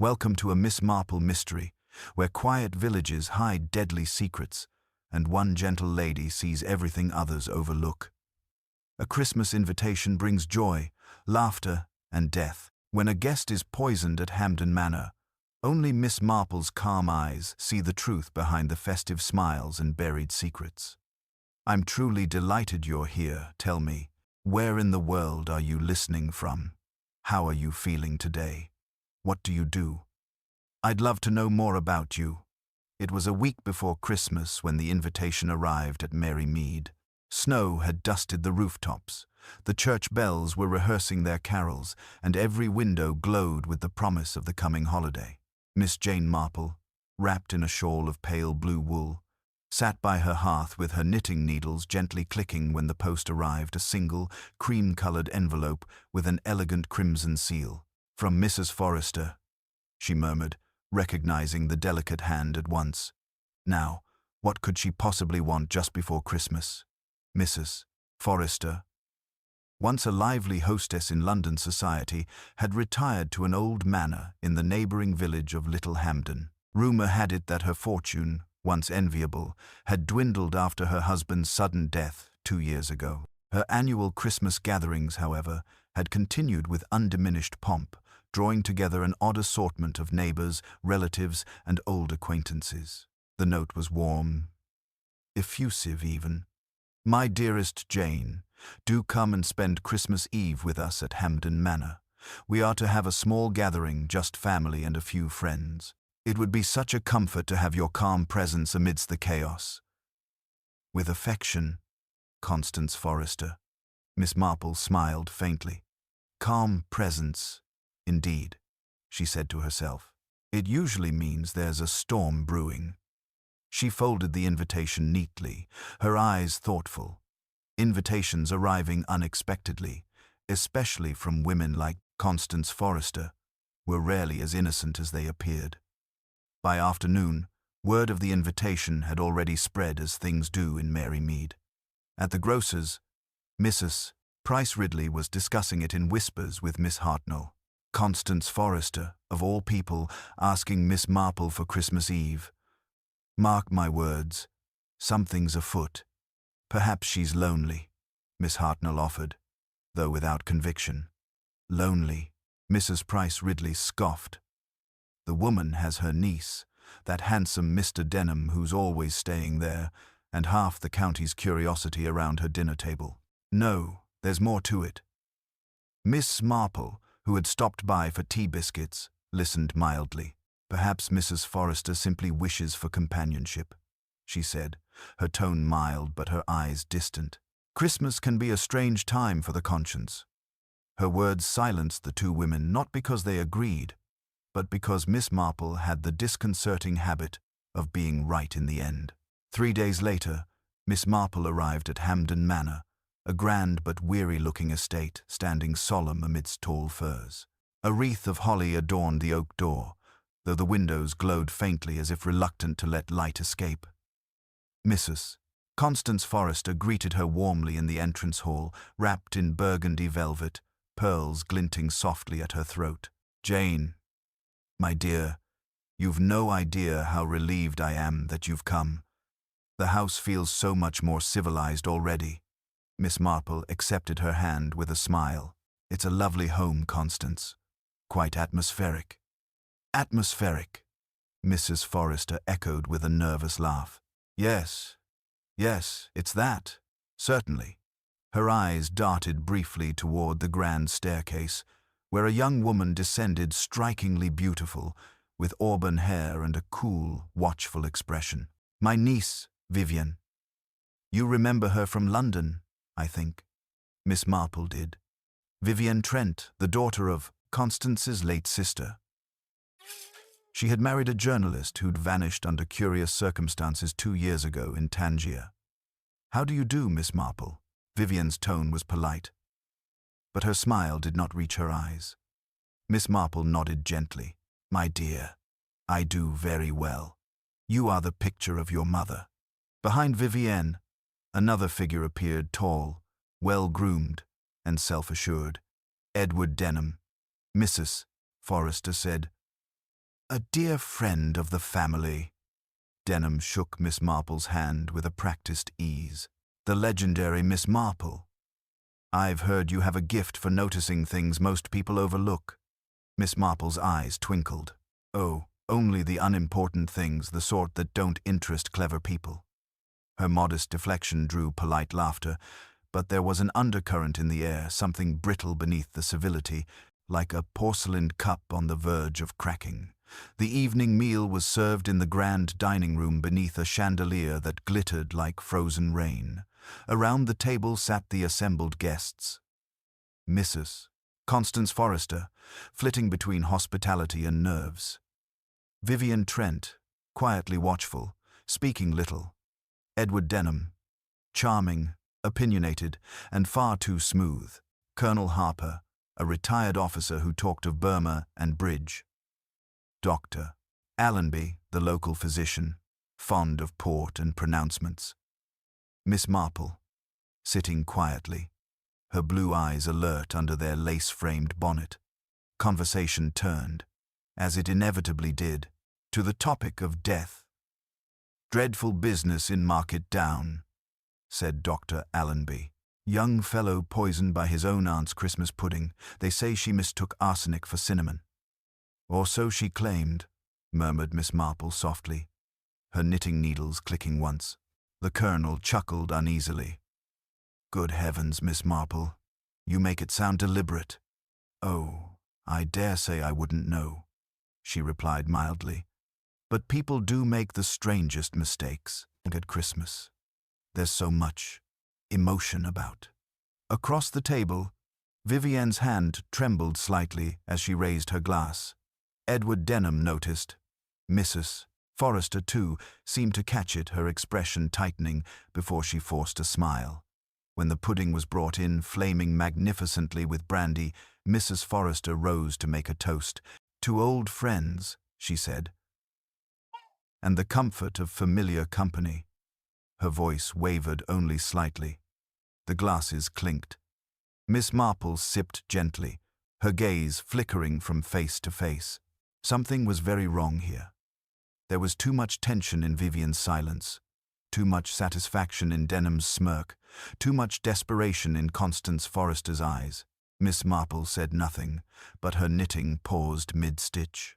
Welcome to a Miss Marple Mystery, where quiet villages hide deadly secrets, and one gentle lady sees everything others overlook. A Christmas invitation brings joy, laughter, and death. When a guest is poisoned at Hampden Manor, only Miss Marple's calm eyes see the truth behind the festive smiles and buried secrets. I'm truly delighted you're here. Tell me, where in the world are you listening from? How are you feeling today? What do you do? I'd love to know more about you. It was a week before Christmas when the invitation arrived at Mary Mead. Snow had dusted the rooftops. The church bells were rehearsing their carols, and every window glowed with the promise of the coming holiday. Miss Jane Marple, wrapped in a shawl of pale blue wool, sat by her hearth with her knitting needles gently clicking when the post arrived, a single, cream-colored envelope with an elegant crimson seal. "From Mrs. Forrester," she murmured, recognizing the delicate hand at once. Now, what could she possibly want just before Christmas? Mrs. Forrester, once a lively hostess in London society, had retired to an old manor in the neighboring village of Little Hampden. Rumor had it that her fortune, once enviable, had dwindled after her husband's sudden death 2 years ago. Her annual Christmas gatherings, however, had continued with undiminished pomp, drawing together an odd assortment of neighbors, relatives, and old acquaintances. The note was warm, effusive even. "My dearest Jane, do come and spend Christmas Eve with us at Hampden Manor. We are to have a small gathering, just family and a few friends. It would be such a comfort to have your calm presence amidst the chaos. With affection, Constance Forrester." Miss Marple smiled faintly. Calm presence, indeed, she said to herself. It usually means there's a storm brewing. She folded the invitation neatly, her eyes thoughtful. Invitations arriving unexpectedly, especially from women like Constance Forrester, were rarely as innocent as they appeared. By afternoon, word of the invitation had already spread as things do in Mary Mead. At the grocer's, Mrs. Price Ridley was discussing it in whispers with Miss Hartnell. Constance Forrester, of all people, asking Miss Marple for Christmas Eve. Mark my words, something's afoot. Perhaps she's lonely, Miss Hartnell offered, though without conviction. Lonely, Mrs. Price Ridley scoffed. The woman has her niece, that handsome Mr. Denham who's always staying there, and half the county's curiosity around her dinner table. No, there's more to it. Miss Marple, who had stopped by for tea biscuits, listened mildly. "Perhaps Mrs. Forrester simply wishes for companionship," she said, her tone mild but her eyes distant. "Christmas can be a strange time for the conscience." Her words silenced the two women not because they agreed, but because Miss Marple had the disconcerting habit of being right in the end. 3 days later, Miss Marple arrived at Hampden Manor, a grand but weary-looking estate standing solemn amidst tall firs. A wreath of holly adorned the oak door, though the windows glowed faintly as if reluctant to let light escape. Mrs. Constance Forrester greeted her warmly in the entrance hall, wrapped in burgundy velvet, pearls glinting softly at her throat. "Jane, my dear, you've no idea how relieved I am that you've come. The house feels so much more civilized already." Miss Marple accepted her hand with a smile. "It's a lovely home, Constance. Quite atmospheric." "Atmospheric," Mrs. Forrester echoed with a nervous laugh. Yes, it's that, certainly." Her eyes darted briefly toward the grand staircase, where a young woman descended strikingly beautiful, with auburn hair and a cool, watchful expression. "My niece, Vivian. You remember her from London, I think." Miss Marple did. Vivian Trent, the daughter of Constance's late sister. She had married a journalist who'd vanished under curious circumstances 2 years ago in Tangier. "How do you do, Miss Marple?" Vivian's tone was polite, but her smile did not reach her eyes. Miss Marple nodded gently. "My dear, I do very well. You are the picture of your mother." Behind Vivienne, another figure appeared, tall, well-groomed, and self-assured. "Edward Denham," Mrs. Forrester said, A dear friend of the family. Denham shook Miss Marple's hand with a practiced ease. The legendary Miss Marple. I've heard you have a gift for noticing things most people overlook. Miss Marple's eyes twinkled. Oh, only the unimportant things, the sort that don't interest clever people. Her modest deflection drew polite laughter, but there was an undercurrent in the air, something brittle beneath the civility, like a porcelain cup on the verge of cracking. The evening meal was served in the grand dining room beneath a chandelier that glittered like frozen rain. Around the table sat the assembled guests. Mrs. Constance Forrester, flitting between hospitality and nerves. Vivian Trent, quietly watchful, speaking little. Edward Denham, charming, opinionated, and far too smooth. Colonel Harper, a retired officer who talked of Burma and bridge. Dr. Allenby, the local physician, fond of port and pronouncements. Miss Marple, sitting quietly, her blue eyes alert under their lace-framed bonnet. Conversation turned, as it inevitably did, to the topic of death. "Dreadful business in Market Down," said Dr. Allenby. "Young fellow poisoned by his own aunt's Christmas pudding. They say she mistook arsenic for cinnamon." "Or so she claimed," murmured Miss Marple softly, her knitting needles clicking once. The Colonel chuckled uneasily. "Good heavens, Miss Marple, you make it sound deliberate." "Oh, I dare say I wouldn't know," she replied mildly. "But people do make the strangest mistakes at Christmas. There's so much emotion about." Across the table, Vivian's hand trembled slightly as she raised her glass. Edward Denham noticed. Mrs. Forrester, too, seemed to catch it, her expression tightening before she forced a smile. When the pudding was brought in, flaming magnificently with brandy, Mrs. Forrester rose to make a toast. "To old friends," she said, "and the comfort of familiar company." Her voice wavered only slightly. The glasses clinked. Miss Marple sipped gently, her gaze flickering from face to face. Something was very wrong here. There was too much tension in Vivian's silence, too much satisfaction in Denham's smirk, too much desperation in Constance Forrester's eyes. Miss Marple said nothing, but her knitting paused mid-stitch.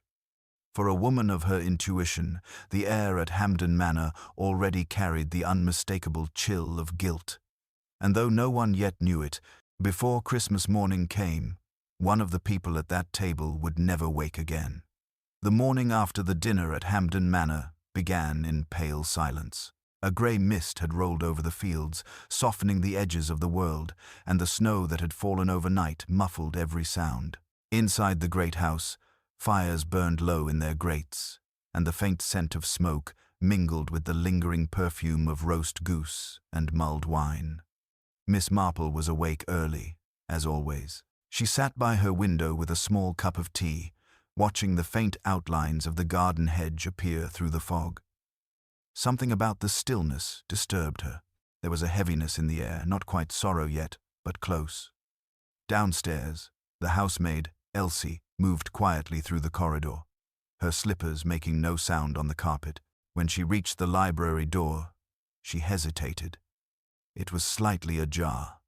For a woman of her intuition, the air at Hampden Manor already carried the unmistakable chill of guilt. And though no one yet knew it, before Christmas morning came, one of the people at that table would never wake again. The morning after the dinner at Hampden Manor began in pale silence. A grey mist had rolled over the fields, softening the edges of the world, and the snow that had fallen overnight muffled every sound. Inside the great house, fires burned low in their grates, and the faint scent of smoke mingled with the lingering perfume of roast goose and mulled wine. Miss Marple was awake early, as always. She sat by her window with a small cup of tea, watching the faint outlines of the garden hedge appear through the fog. Something about the stillness disturbed her. There was a heaviness in the air, not quite sorrow yet, but close. Downstairs, the housemaid, Elsie, moved quietly through the corridor, her slippers making no sound on the carpet. When she reached the library door, she hesitated. It was slightly ajar.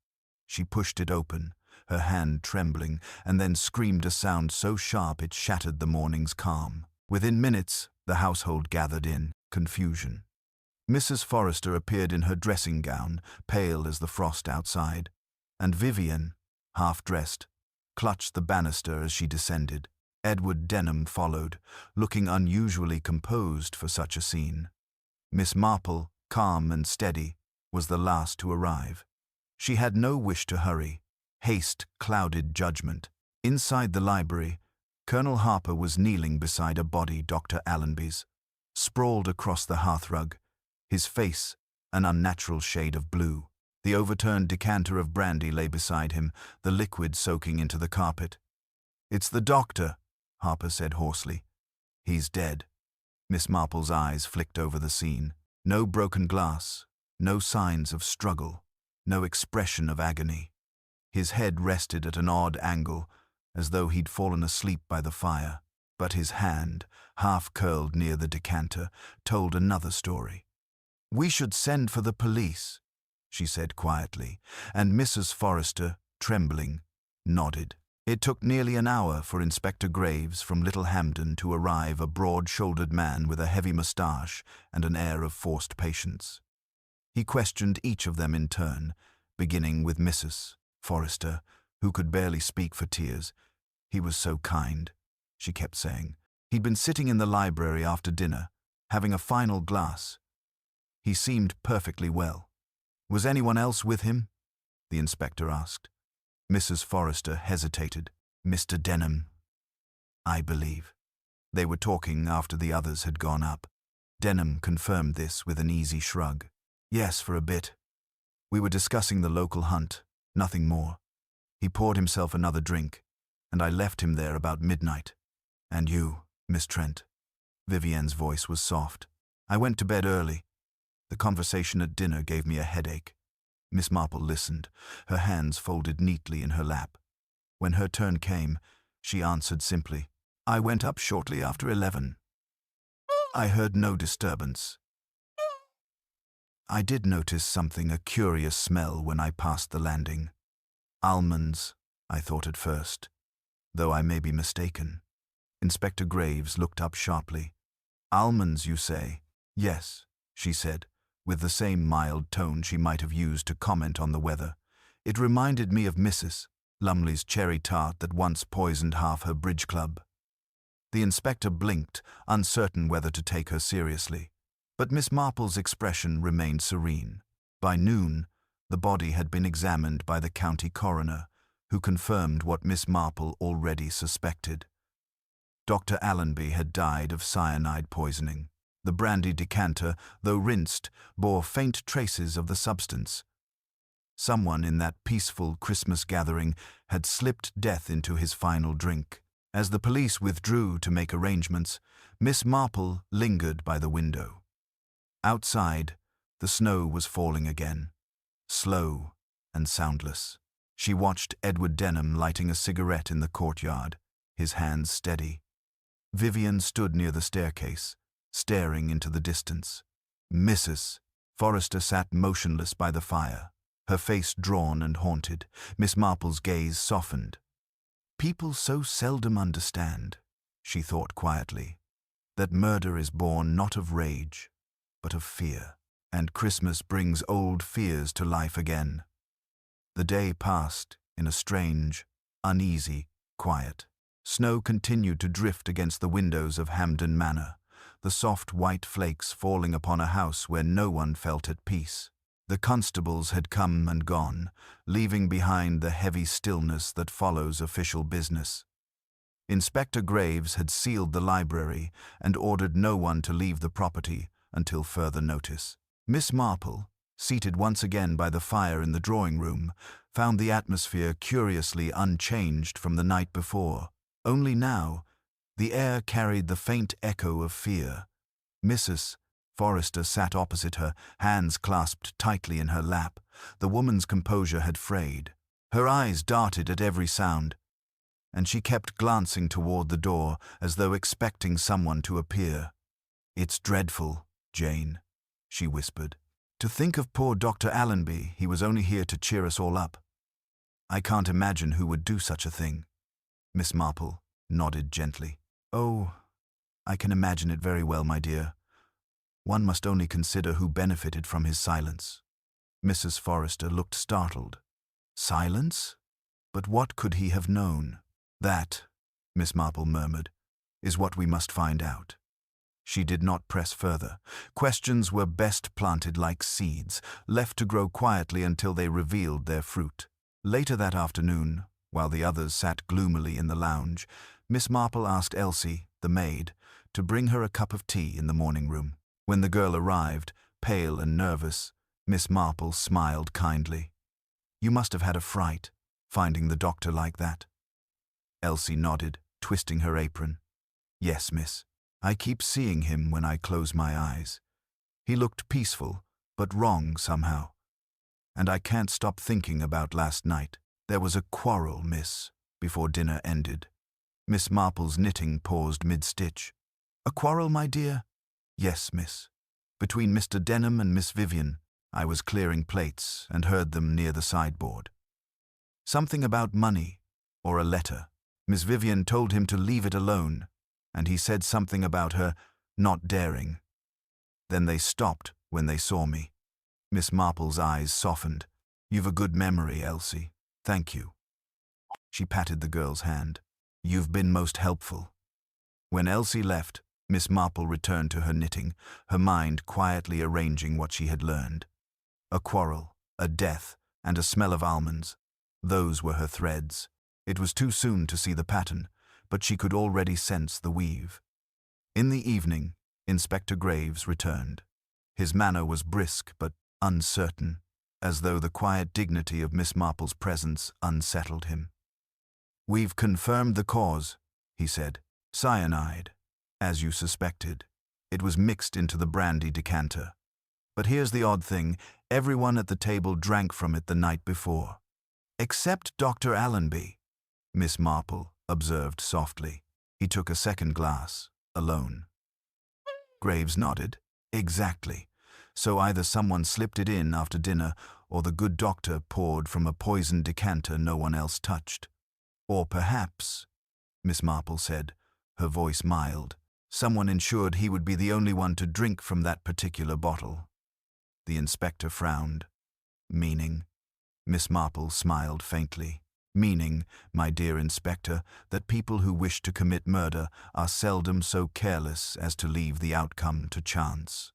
She pushed it open, her hand trembling, and then screamed a sound so sharp it shattered the morning's calm. Within minutes, the household gathered in, confusion. Mrs. Forrester appeared in her dressing gown, pale as the frost outside, and Vivian, half-dressed, clutched the banister as she descended. Edward Denham followed, looking unusually composed for such a scene. Miss Marple, calm and steady, was the last to arrive. She had no wish to hurry. Haste clouded judgment. Inside the library, Colonel Harper was kneeling beside a body, Dr. Allenby's, sprawled across the hearthrug, his face an unnatural shade of blue. The overturned decanter of brandy lay beside him, the liquid soaking into the carpet. "It's the doctor," Harper said hoarsely. "He's dead." Miss Marple's eyes flicked over the scene. No broken glass, no signs of struggle, no expression of agony. His head rested at an odd angle, as though he'd fallen asleep by the fire. But his hand, half curled near the decanter, told another story. "We should send for the police," she said quietly, and Mrs. Forrester, trembling, nodded. It took nearly an hour for Inspector Graves from Little Hampden to arrive, a broad-shouldered man with a heavy moustache and an air of forced patience. He questioned each of them in turn, beginning with Mrs. Forrester, who could barely speak for tears. "He was so kind," she kept saying. "He'd been sitting in the library after dinner, having a final glass. He seemed perfectly well." "Was anyone else with him?" the inspector asked. Mrs. Forrester hesitated. "Mr. Denham, I believe." They were talking after the others had gone up. Denham confirmed this with an easy shrug. "Yes, for a bit. We were discussing the local hunt, nothing more. He poured himself another drink, and I left him there about midnight." "And you, Miss Trent?" Vivienne's voice was soft. "I went to bed early. The conversation at dinner gave me a headache." Miss Marple listened, her hands folded neatly in her lap. When her turn came, she answered simply, "I went up shortly after 11. I heard no disturbance. I did notice something, a curious smell when I passed the landing. Almonds, I thought at first, though I may be mistaken." Inspector Graves looked up sharply. "Almonds, you say?" "Yes," she said, with the same mild tone she might have used to comment on the weather. "It reminded me of Mrs. Lumley's cherry tart that once poisoned half her bridge club." The inspector blinked, uncertain whether to take her seriously. But Miss Marple's expression remained serene. By noon, the body had been examined by the county coroner, who confirmed what Miss Marple already suspected. Dr. Allenby had died of cyanide poisoning. The brandy decanter, though rinsed, bore faint traces of the substance. Someone in that peaceful Christmas gathering had slipped death into his final drink. As the police withdrew to make arrangements, Miss Marple lingered by the window. Outside, the snow was falling again, slow and soundless. She watched Edward Denham lighting a cigarette in the courtyard, his hands steady. Vivienne stood near the staircase, staring into the distance. Mrs. Forrester sat motionless by the fire, her face drawn and haunted. Miss Marple's gaze softened. "People so seldom understand," she thought quietly, "that murder is born not of rage, but of fear, and Christmas brings old fears to life again." The day passed in a strange, uneasy quiet. Snow continued to drift against the windows of Hampden Manor, the soft white flakes falling upon a house where no one felt at peace. The constables had come and gone, leaving behind the heavy stillness that follows official business. Inspector Graves had sealed the library and ordered no one to leave the property until further notice. Miss Marple, seated once again by the fire in the drawing-room, found the atmosphere curiously unchanged from the night before. Only now, the air carried the faint echo of fear. Mrs. Forrester sat opposite her, hands clasped tightly in her lap. The woman's composure had frayed. Her eyes darted at every sound, and she kept glancing toward the door as though expecting someone to appear. "It's dreadful, Jane," she whispered. "To think of poor Dr. Allenby. He was only here to cheer us all up. I can't imagine who would do such a thing." Miss Marple nodded gently. "Oh, I can imagine it very well, my dear. One must only consider who benefited from his silence." Mrs. Forrester looked startled. "Silence? But what could he have known?" "That," Miss Marple murmured, "is what we must find out." She did not press further. Questions were best planted like seeds, left to grow quietly until they revealed their fruit. Later that afternoon, while the others sat gloomily in the lounge, Miss Marple asked Elsie, the maid, to bring her a cup of tea in the morning room. When the girl arrived, pale and nervous, Miss Marple smiled kindly. "You must have had a fright, finding the doctor like that." Elsie nodded, twisting her apron. "Yes, miss. I keep seeing him when I close my eyes. He looked peaceful, but wrong somehow. And I can't stop thinking about last night. There was a quarrel, miss, before dinner ended. Miss Marple's knitting paused mid-stitch. "A quarrel, my dear?" "Yes, miss. Between Mr. Denham and Miss Vivian. I was clearing plates and heard them near the sideboard. Something about money, or a letter. Miss Vivian told him to leave it alone, and he said something about her not daring. Then they stopped when they saw me." Miss Marple's eyes softened. "You've a good memory, Elsie. Thank you." She patted the girl's hand. "You've been most helpful." When Elsie left, Miss Marple returned to her knitting, her mind quietly arranging what she had learned. A quarrel, a death, and a smell of almonds. Those were her threads. It was too soon to see the pattern, but she could already sense the weave. In the evening, Inspector Graves returned. His manner was brisk but uncertain, as though the quiet dignity of Miss Marple's presence unsettled him. "We've confirmed the cause," he said. "Cyanide, as you suspected. It was mixed into the brandy decanter. But here's the odd thing, everyone at the table drank from it the night before. Except Dr. Allenby," Miss Marple observed softly. "He took a second glass, alone." Graves nodded. "Exactly. So either someone slipped it in after dinner, or the good doctor poured from a poisoned decanter no one else touched. Or perhaps," Miss Marple said, her voice mild, "someone ensured he would be the only one to drink from that particular bottle." The inspector frowned. "Meaning?" Miss Marple smiled faintly. "Meaning, my dear inspector, that people who wish to commit murder are seldom so careless as to leave the outcome to chance."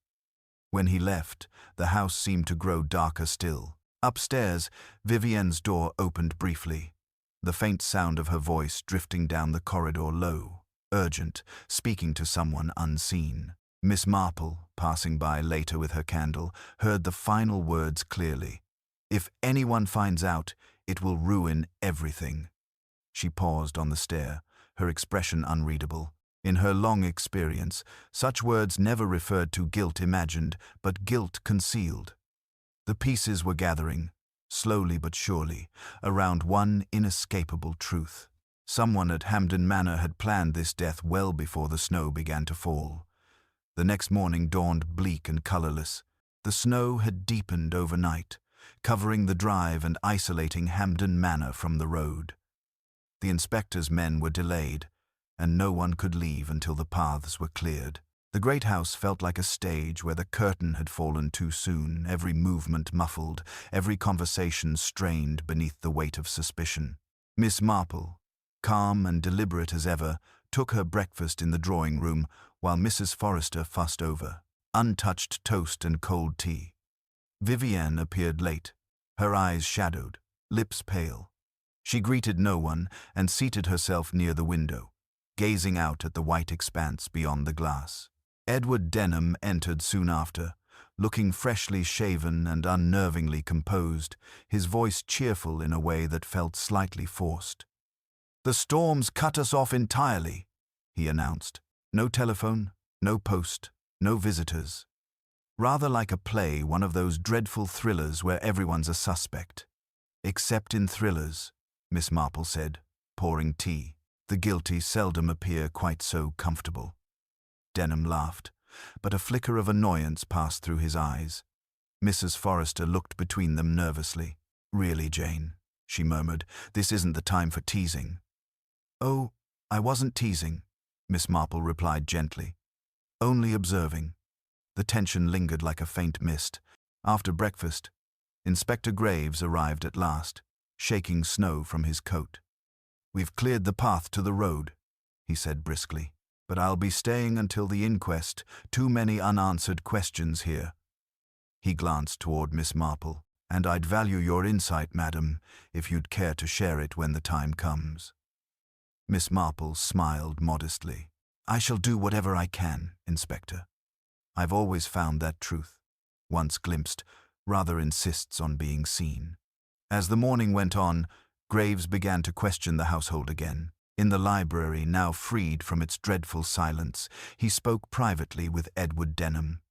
When he left, the house seemed to grow darker still. Upstairs, Vivienne's door opened briefly, the faint sound of her voice drifting down the corridor low, urgent, speaking to someone unseen. Miss Marple, passing by later with her candle, heard the final words clearly. "If anyone finds out, it will ruin everything." She paused on the stair, her expression unreadable. In her long experience, such words never referred to guilt imagined, but guilt concealed. The pieces were gathering, slowly but surely, around one inescapable truth. Someone at Hampden Manor had planned this death well before the snow began to fall. The next morning dawned bleak and colorless. The snow had deepened overnight, covering the drive and isolating Hampden Manor from the road. The inspector's men were delayed, and no one could leave until the paths were cleared. The great house felt like a stage where the curtain had fallen too soon, every movement muffled, every conversation strained beneath the weight of suspicion. Miss Marple, calm and deliberate as ever, took her breakfast in the drawing-room while Mrs. Forrester fussed over untouched toast and cold tea. Vivienne appeared late, her eyes shadowed, lips pale. She greeted no one and seated herself near the window, gazing out at the white expanse beyond the glass. Edward Denham entered soon after, looking freshly shaven and unnervingly composed, his voice cheerful in a way that felt slightly forced. "The storm's cut us off entirely," he announced. "No telephone, no post, no visitors. Rather like a play, one of those dreadful thrillers where everyone's a suspect." "Except in thrillers," Miss Marple said, pouring tea. "The guilty seldom appear quite so comfortable." Denham laughed, but a flicker of annoyance passed through his eyes. Mrs. Forrester looked between them nervously. "Really, Jane," she murmured, "this isn't the time for teasing." "Oh, I wasn't teasing," Miss Marple replied gently. "Only observing." The tension lingered like a faint mist. After breakfast, Inspector Graves arrived at last, shaking snow from his coat. "We've cleared the path to the road," he said briskly, "but I'll be staying until the inquest. Too many unanswered questions here." He glanced toward Miss Marple. "And I'd value your insight, madam, if you'd care to share it when the time comes." Miss Marple smiled modestly. "I shall do whatever I can, Inspector. I've always found that truth, once glimpsed, rather insists on being seen." As the morning went on, Graves began to question the household again. In the library, now freed from its dreadful silence, he spoke privately with Edward Denham.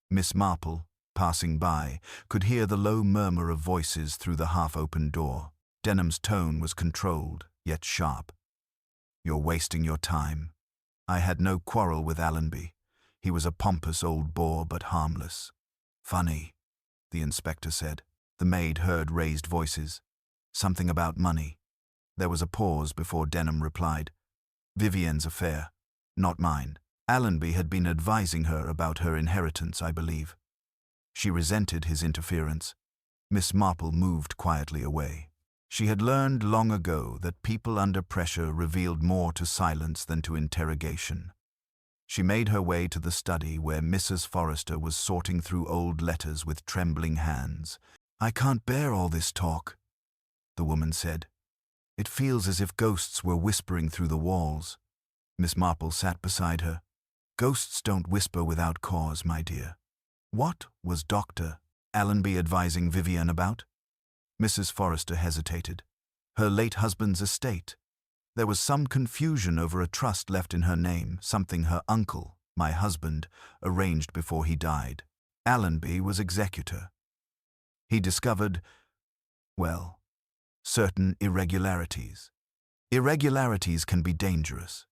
Miss Marple, passing by, could hear the low murmur of voices through the half-open door. Denham's tone was controlled, yet sharp. You're wasting your time. I had no quarrel with Allenby. He was a pompous old bore, but harmless. Funny, the inspector said. The maid heard raised voices. Something about money. There was a pause before Denham replied. Vivien's affair, not mine. Allenby had been advising her about her inheritance, I believe. She resented his interference. Miss Marple moved quietly away. She had learned long ago that people under pressure revealed more to silence than to interrogation. She made her way to the study where Mrs. Forrester was sorting through old letters with trembling hands. I can't bear all this talk, the woman said. It feels as if ghosts were whispering through the walls. Miss Marple sat beside her. Ghosts don't whisper without cause, my dear. What was Dr. Allenby advising Vivian about? Mrs. Forrester hesitated. Her late husband's estate. There was some confusion over a trust left in her name, something her uncle, my husband, arranged before he died. Allenby was executor. He discovered, well, certain irregularities. Irregularities can be dangerous,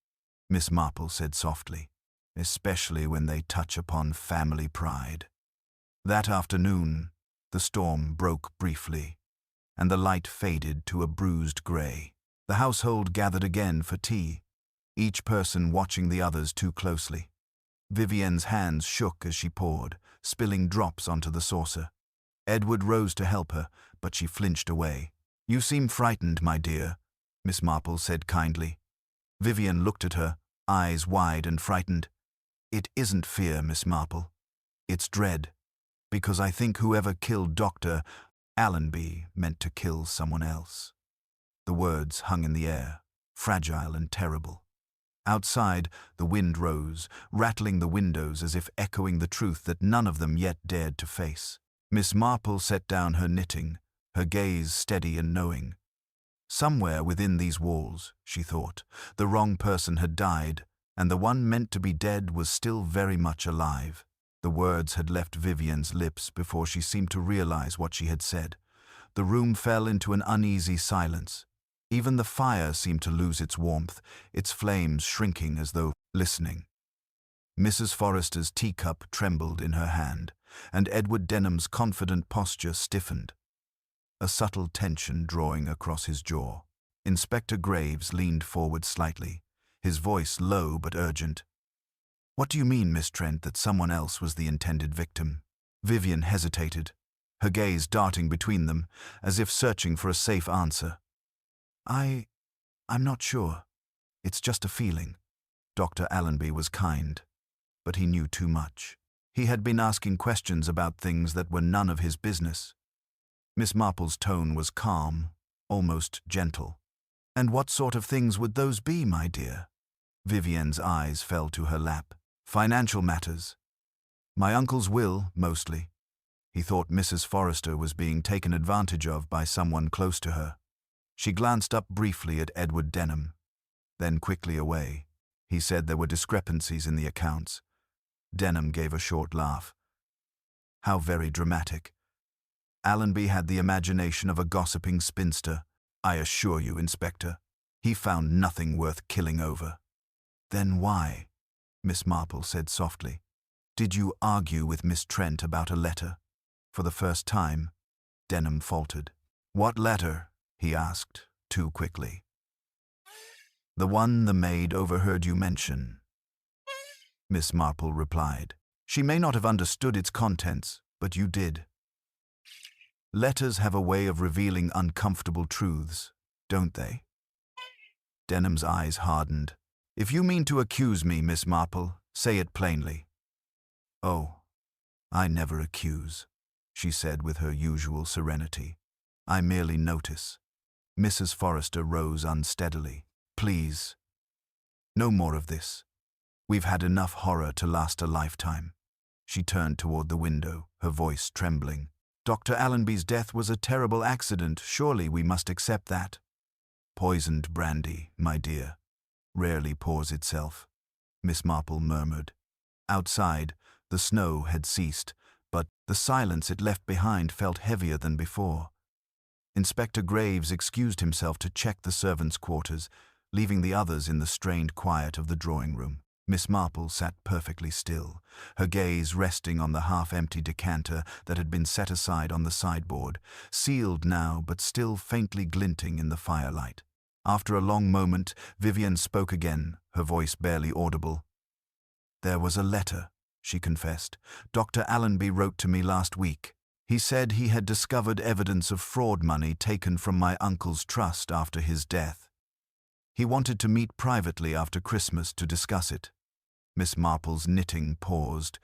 Miss Marple said softly, especially when they touch upon family pride. That afternoon, the storm broke briefly, and the light faded to a bruised grey. The household gathered again for tea, each person watching the others too closely. Vivien's hands shook as she poured, spilling drops onto the saucer. Edward rose to help her, but she flinched away. You seem frightened, my dear, Miss Marple said kindly. Vivian looked at her, eyes wide and frightened. It isn't fear, Miss Marple. It's dread, because I think whoever killed Dr. Allenby meant to kill someone else. The words hung in the air, fragile and terrible. Outside, the wind rose, rattling the windows as if echoing the truth that none of them yet dared to face. Miss Marple set down her knitting, her gaze steady and knowing. Somewhere within these walls, she thought, the wrong person had died, and the one meant to be dead was still very much alive. The words had left Vivian's lips before she seemed to realize what she had said. The room fell into an uneasy silence. Even the fire seemed to lose its warmth, its flames shrinking as though listening. Mrs. Forrester's teacup trembled in her hand, and Edward Denham's confident posture stiffened, a subtle tension drawing across his jaw. Inspector Graves leaned forward slightly, his voice low but urgent. What do you mean, Miss Trent, that someone else was the intended victim? Vivian hesitated, her gaze darting between them, as if searching for a safe answer. I'm not sure. It's just a feeling. Dr. Allenby was kind, but he knew too much. He had been asking questions about things that were none of his business. Miss Marple's tone was calm, almost gentle. And what sort of things would those be, my dear? Vivian's eyes fell to her lap. Financial matters. My uncle's will, mostly. He thought Mrs. Forrester was being taken advantage of by someone close to her. She glanced up briefly at Edward Denham, then quickly away. He said there were discrepancies in the accounts. Denham gave a short laugh. How very dramatic. Allenby had the imagination of a gossiping spinster. I assure you, Inspector, he found nothing worth killing over. Then why? Miss Marple said softly. Did you argue with Miss Trent about a letter? For the first time, Denham faltered. What letter? He asked, too quickly. The one the maid overheard you mention, Miss Marple replied. She may not have understood its contents, but you did. Letters have a way of revealing uncomfortable truths, don't they? Denham's eyes hardened. If you mean to accuse me, Miss Marple, say it plainly. Oh, I never accuse, she said with her usual serenity. I merely notice. Mrs. Forrester rose unsteadily. Please, no more of this. We've had enough horror to last a lifetime. She turned toward the window, her voice trembling. Dr. Allenby's death was a terrible accident. Surely we must accept that. Poisoned brandy, my dear, rarely pours itself, Miss Marple murmured. Outside, the snow had ceased, but the silence it left behind felt heavier than before. Inspector Graves excused himself to check the servants' quarters, leaving the others in the strained quiet of the drawing room. Miss Marple sat perfectly still, her gaze resting on the half-empty decanter that had been set aside on the sideboard, sealed now but still faintly glinting in the firelight. After a long moment, Vivian spoke again, her voice barely audible. "There was a letter," she confessed. "Dr. Allenby wrote to me last week. He said he had discovered evidence of fraud money taken from my uncle's trust after his death. He wanted to meet privately after Christmas to discuss it." Miss Marple's knitting paused.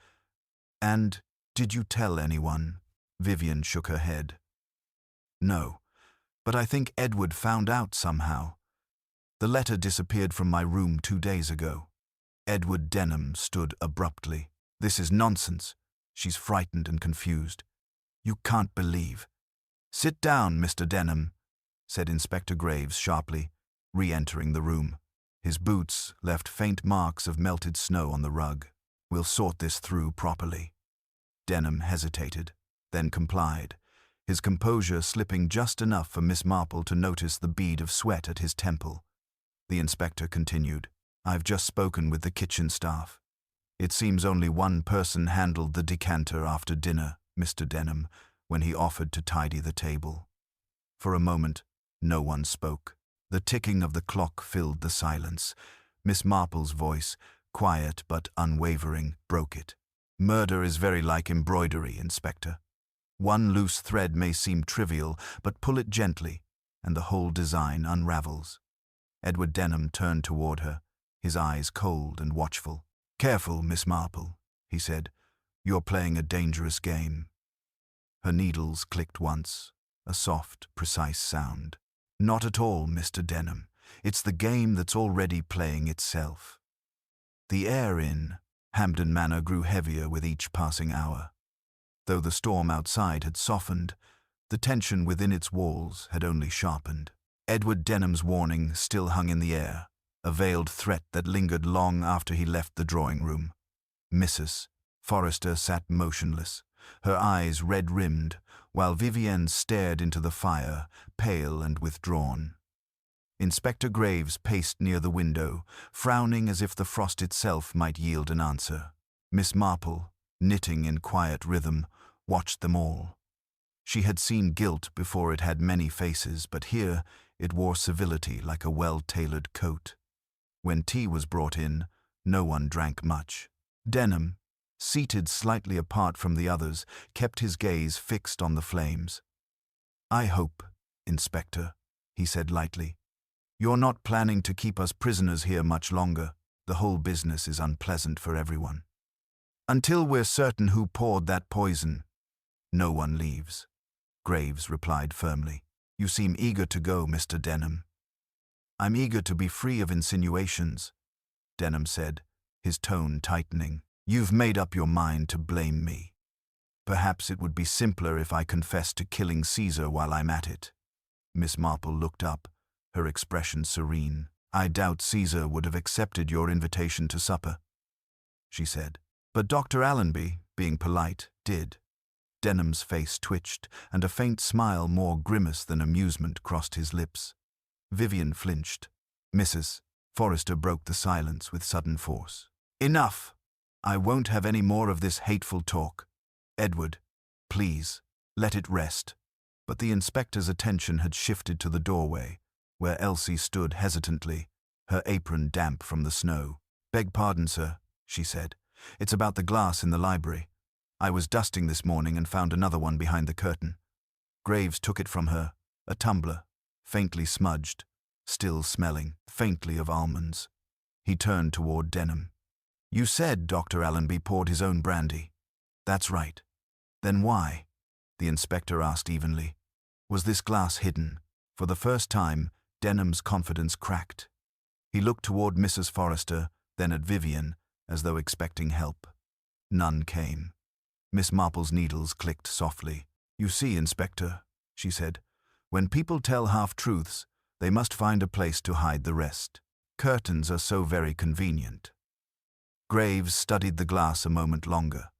"And did you tell anyone?" Vivian shook her head. "No, but I think Edward found out somehow. The letter disappeared from my room 2 days ago." Edward Denham stood abruptly. "This is nonsense." She's frightened and confused. "You can't believe." "Sit down, Mr. Denham," said Inspector Graves sharply, re-entering the room. His boots left faint marks of melted snow on the rug. "We'll sort this through properly." Denham hesitated, then complied, his composure slipping just enough for Miss Marple to notice the bead of sweat at his temple. The inspector continued, "I've just spoken with the kitchen staff. It seems only one person handled the decanter after dinner, Mr. Denham, when he offered to tidy the table." For a moment, no one spoke. The ticking of the clock filled the silence. Miss Marple's voice, quiet but unwavering, broke it. "Murder is very like embroidery, Inspector. One loose thread may seem trivial, but pull it gently, and the whole design unravels." Edward Denham turned toward her, his eyes cold and watchful. "Careful, Miss Marple," he said. "You're playing a dangerous game." Her needles clicked once, a soft, precise sound. "Not at all, Mr. Denham. It's the game that's already playing itself." The air in Hampden Manor grew heavier with each passing hour. Though the storm outside had softened, the tension within its walls had only sharpened. Edward Denham's warning still hung in the air, a veiled threat that lingered long after he left the drawing room. Mrs. Forrester sat motionless, her eyes red-rimmed, while Vivienne stared into the fire, pale and withdrawn. Inspector Graves paced near the window, frowning as if the frost itself might yield an answer. Miss Marple, knitting in quiet rhythm, watched them all. She had seen guilt before it had many faces, but here it wore civility like a well-tailored coat. When tea was brought in, no one drank much. Denham, seated slightly apart from the others, kept his gaze fixed on the flames. "I hope, Inspector," he said lightly, "you're not planning to keep us prisoners here much longer. The whole business is unpleasant for everyone. Until we're certain who poured that poison, no one leaves." Graves replied firmly. "You seem eager to go, Mr. Denham." "I'm eager to be free of insinuations," Denham said, his tone tightening. "You've made up your mind to blame me. Perhaps it would be simpler if I confessed to killing Caesar while I'm at it." Miss Marple looked up, her expression serene. "I doubt Caesar would have accepted your invitation to supper," she said. "But Dr. Allenby, being polite, did." Denham's face twitched, and a faint smile more grimace than amusement crossed his lips. Vivian flinched. Mrs. Forrester broke the silence with sudden force. "Enough! I won't have any more of this hateful talk. Edward, please, let it rest." But the inspector's attention had shifted to the doorway, where Elsie stood hesitantly, her apron damp from the snow. "Beg pardon, sir," she said. "It's about the glass in the library. I was dusting this morning and found another one behind the curtain." Graves took it from her, a tumbler, faintly smudged, still smelling faintly of almonds. He turned toward Denham. "You said Dr. Allenby poured his own brandy." "That's right." "Then why?" the inspector asked evenly. "Was this glass hidden?" For the first time, Denham's confidence cracked. He looked toward Mrs. Forrester, then at Vivian, as though expecting help. None came. Miss Marple's needles clicked softly. "You see, Inspector," she said, "when people tell half-truths, they must find a place to hide the rest. Curtains are so very convenient." Graves studied the glass a moment longer,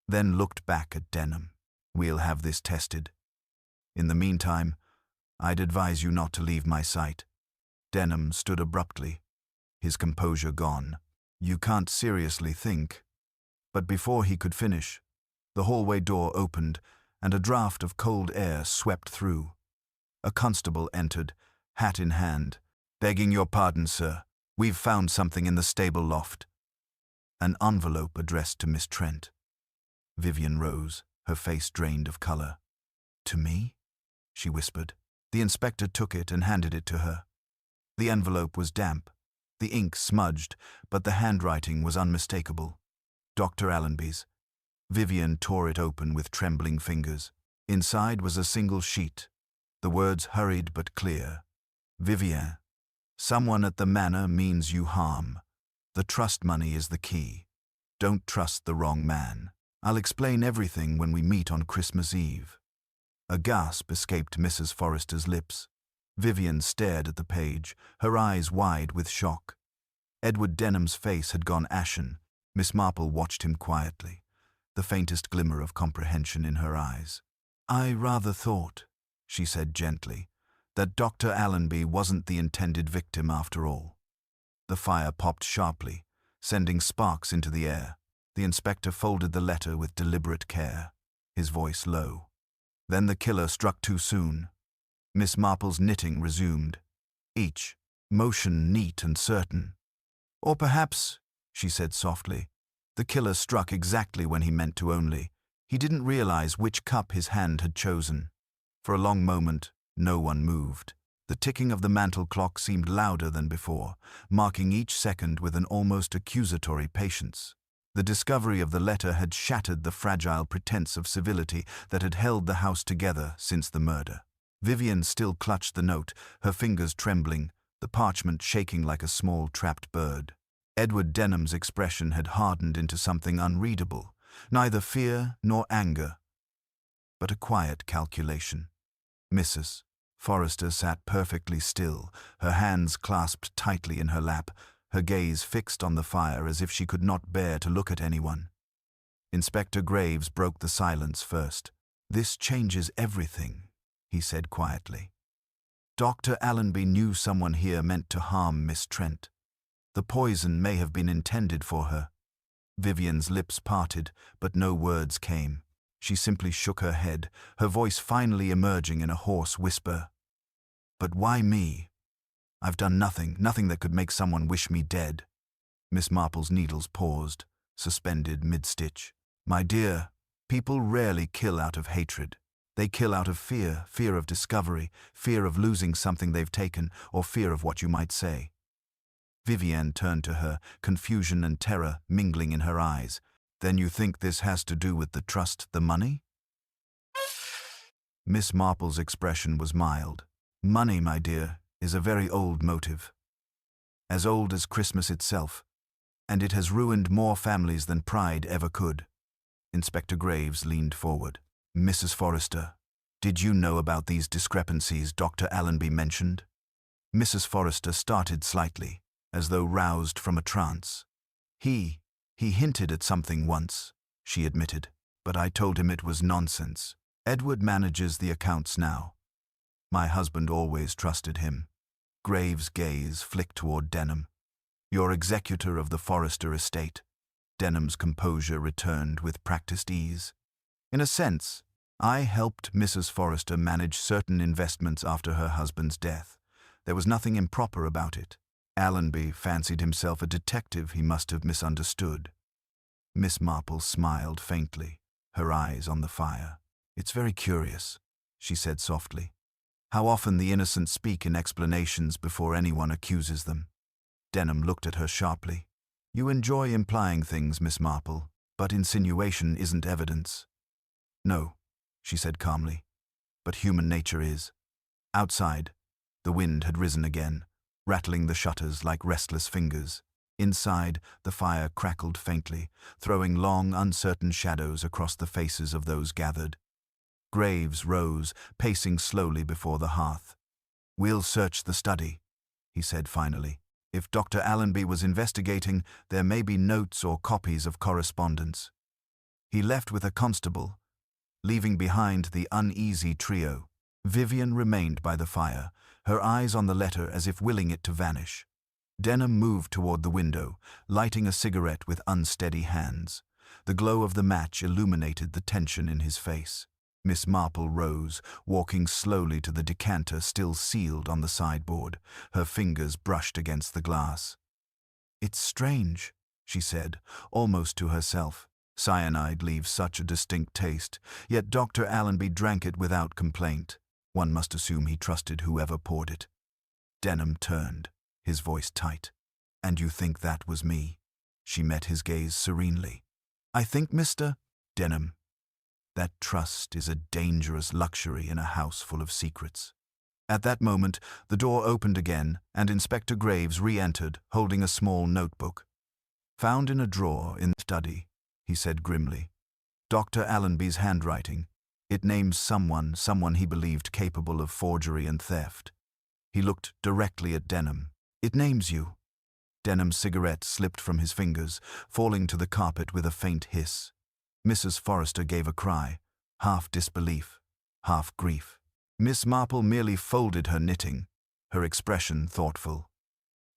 then looked back at Denham. "We'll have this tested. In the meantime, I'd advise you not to leave my sight." Denham stood abruptly, his composure gone. "You can't seriously think." But before he could finish, the hallway door opened and a draught of cold air swept through. A constable entered, hat in hand. "Begging your pardon, sir. We've found something in the stable loft." An envelope addressed to Miss Trent. Vivian rose, her face drained of color. "To me?" she whispered. The inspector took it and handed it to her. The envelope was damp, the ink smudged, but the handwriting was unmistakable. Dr. Allenby's. Vivian tore it open with trembling fingers. Inside was a single sheet. The words hurried but clear. "Vivian, someone at the manor means you harm. The trust money is the key. Don't trust the wrong man. I'll explain everything when we meet on Christmas Eve." A gasp escaped Mrs. Forrester's lips. Vivian stared at the page, her eyes wide with shock. Edward Denham's face had gone ashen. Miss Marple watched him quietly, the faintest glimmer of comprehension in her eyes. "I rather thought," she said gently, "that Dr. Allenby wasn't the intended victim after all." The fire popped sharply, sending sparks into the air. The inspector folded the letter with deliberate care, his voice low. Then the killer struck too soon. Miss Marple's knitting resumed, each motion neat and certain. "Or perhaps," she said softly, "the killer struck exactly when he meant to only. He didn't realize which cup his hand had chosen." For a long moment, no one moved. The ticking of the mantel clock seemed louder than before, marking each second with an almost accusatory patience. The discovery of the letter had shattered the fragile pretense of civility that had held the house together since the murder. Vivian still clutched the note, her fingers trembling, the parchment shaking like a small trapped bird. Edward Denham's expression had hardened into something unreadable, neither fear nor anger, but a quiet calculation. Mrs. Forrester sat perfectly still, her hands clasped tightly in her lap, her gaze fixed on the fire as if she could not bear to look at anyone. Inspector Graves broke the silence first. "This changes everything," he said quietly. "Dr. Allenby knew someone here meant to harm Miss Trent. The poison may have been intended for her." Vivian's lips parted, but no words came. She simply shook her head, her voice finally emerging in a hoarse whisper. "But why me? I've done nothing that could make someone wish me dead." Miss Marple's needles paused, suspended mid-stitch. "My dear, people rarely kill out of hatred. They kill out of fear, fear of discovery, fear of losing something they've taken, or fear of what you might say." Vivian turned to her, confusion and terror mingling in her eyes. "Then you think this has to do with the trust, the money?" Miss Marple's expression was mild. "Money, my dear, is a very old motive. As old as Christmas itself. And it has ruined more families than pride ever could." Inspector Graves leaned forward. "Mrs. Forrester, did you know about these discrepancies Dr. Allenby mentioned?" Mrs. Forrester started slightly, as though roused from a trance. He hinted at something once," she admitted, "but I told him it was nonsense. Edward manages the accounts now. My husband always trusted him." Graves' gaze flicked toward Denham. "You're executor of the Forrester estate." Denham's composure returned with practiced ease. "In a sense, I helped Mrs. Forrester manage certain investments after her husband's death. There was nothing improper about it. Allenby fancied himself a detective he must have misunderstood." Miss Marple smiled faintly, her eyes on the fire. "It's very curious," she said softly, "how often the innocent speak in explanations before anyone accuses them." Denham looked at her sharply. "You enjoy implying things, Miss Marple, but insinuation isn't evidence." "No," she said calmly, "but human nature is." Outside, the wind had risen again, rattling the shutters like restless fingers. Inside, the fire crackled faintly, throwing long, uncertain shadows across the faces of those gathered. Graves rose, pacing slowly before the hearth. "We'll search the study," he said finally. "If Dr. Allenby was investigating, there may be notes or copies of correspondence." He left with a constable, leaving behind the uneasy trio. Vivian remained by the fire, her eyes on the letter as if willing it to vanish. Denham moved toward the window, lighting a cigarette with unsteady hands. The glow of the match illuminated the tension in his face. Miss Marple rose, walking slowly to the decanter still sealed on the sideboard. Her fingers brushed against the glass. "It's strange," she said, almost to herself. Cyanide leaves such a distinct taste, yet Dr. Allenby drank it without complaint. One must assume he trusted whoever poured it. Denham turned, his voice tight. "And you think that was me?" She met his gaze serenely. "I think, Mr. Denham, that trust is a dangerous luxury in a house full of secrets." At that moment, the door opened again, and Inspector Graves re-entered, holding a small notebook. "Found in a drawer in the study," he said grimly. "Dr. Allenby's handwriting. It names someone he believed capable of forgery and theft." He looked directly at Denham. "It names you." Denham's cigarette slipped from his fingers, falling to the carpet with a faint hiss. Mrs. Forrester gave a cry, half disbelief, half grief. Miss Marple merely folded her knitting, her expression thoughtful.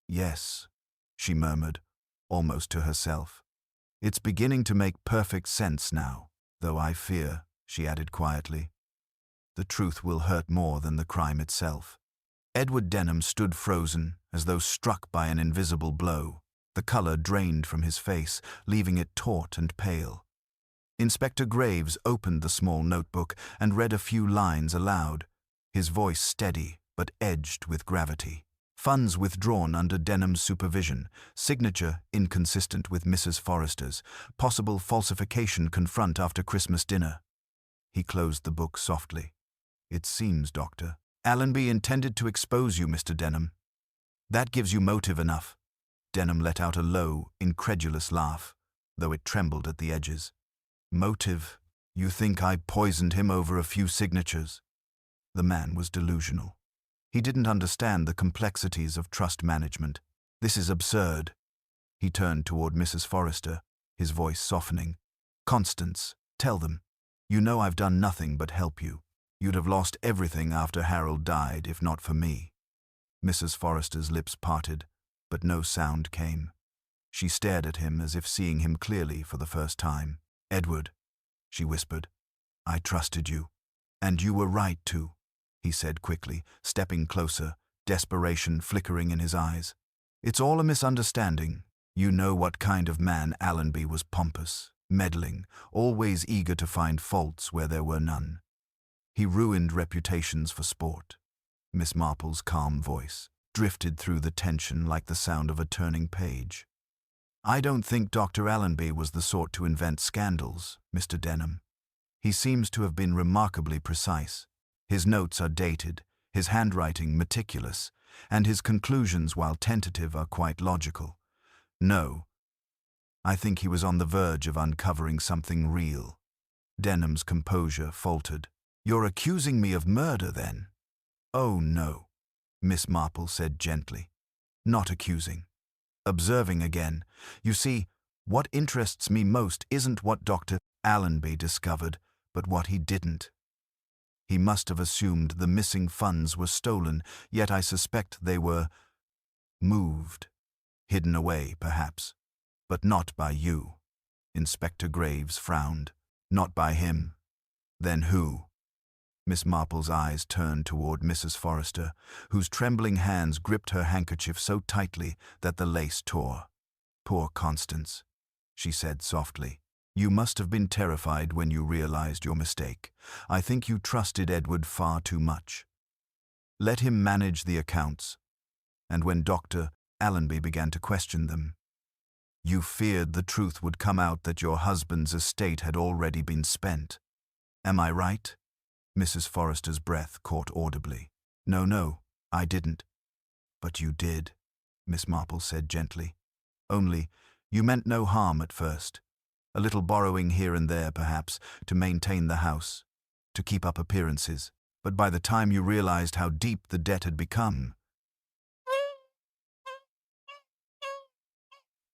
"Yes," she murmured, almost to herself. "It's beginning to make perfect sense now, though I fear," she added quietly, "the truth will hurt more than the crime itself." Edward Denham stood frozen, as though struck by an invisible blow. The color drained from his face, leaving it taut and pale. Inspector Graves opened the small notebook and read a few lines aloud, his voice steady but edged with gravity. "Funds withdrawn under Denham's supervision. Signature inconsistent with Mrs. Forrester's. Possible falsification confront after Christmas dinner." He closed the book softly. "It seems, Doctor, Allenby intended to expose you, Mr. Denham. That gives you motive enough." Denham let out a low, incredulous laugh, though it trembled at the edges. "Motive? You think I poisoned him over a few signatures?" The man was delusional. He didn't understand the complexities of trust management. "This is absurd." He turned toward Mrs. Forrester, his voice softening. "Constance, tell them. You know I've done nothing but help you. You'd have lost everything after Harold died if not for me." Mrs. Forrester's lips parted, but no sound came. She stared at him as if seeing him clearly for the first time. "Edward," she whispered, "I trusted you. And you were right to," he said quickly, stepping closer, desperation flickering in his eyes. "It's all a misunderstanding. You know what kind of man Allenby was: pompous, meddling, always eager to find faults where there were none. He ruined reputations for sport." Miss Marple's calm voice drifted through the tension like the sound of a turning page. "I don't think Dr. Allenby was the sort to invent scandals, Mr. Denham. He seems to have been remarkably precise. His notes are dated, his handwriting meticulous, and his conclusions, while tentative, are quite logical. No, I think he was on the verge of uncovering something real." Denham's composure faltered. "You're accusing me of murder, then?" "Oh, no," Miss Marple said gently. "Not accusing. Observing again. You see, what interests me most isn't what Dr. Allenby discovered, but what he didn't. He must have assumed the missing funds were stolen, yet I suspect they were moved. Hidden away, perhaps. But not by you." Inspector Graves frowned. "Not by him. Then who?" Miss Marple's eyes turned toward Mrs. Forrester, whose trembling hands gripped her handkerchief so tightly that the lace tore. "Poor Constance," she said softly. "You must have been terrified when you realized your mistake. I think you trusted Edward far too much. Let him manage the accounts. And when Dr. Allenby began to question them, you feared the truth would come out that your husband's estate had already been spent. Am I right?" Mrs. Forrester's breath caught audibly. No, I didn't." "But you did," Miss Marple said gently. "Only, you meant no harm at first. A little borrowing here and there, perhaps, to maintain the house, to keep up appearances. But by the time you realized how deep the debt had become,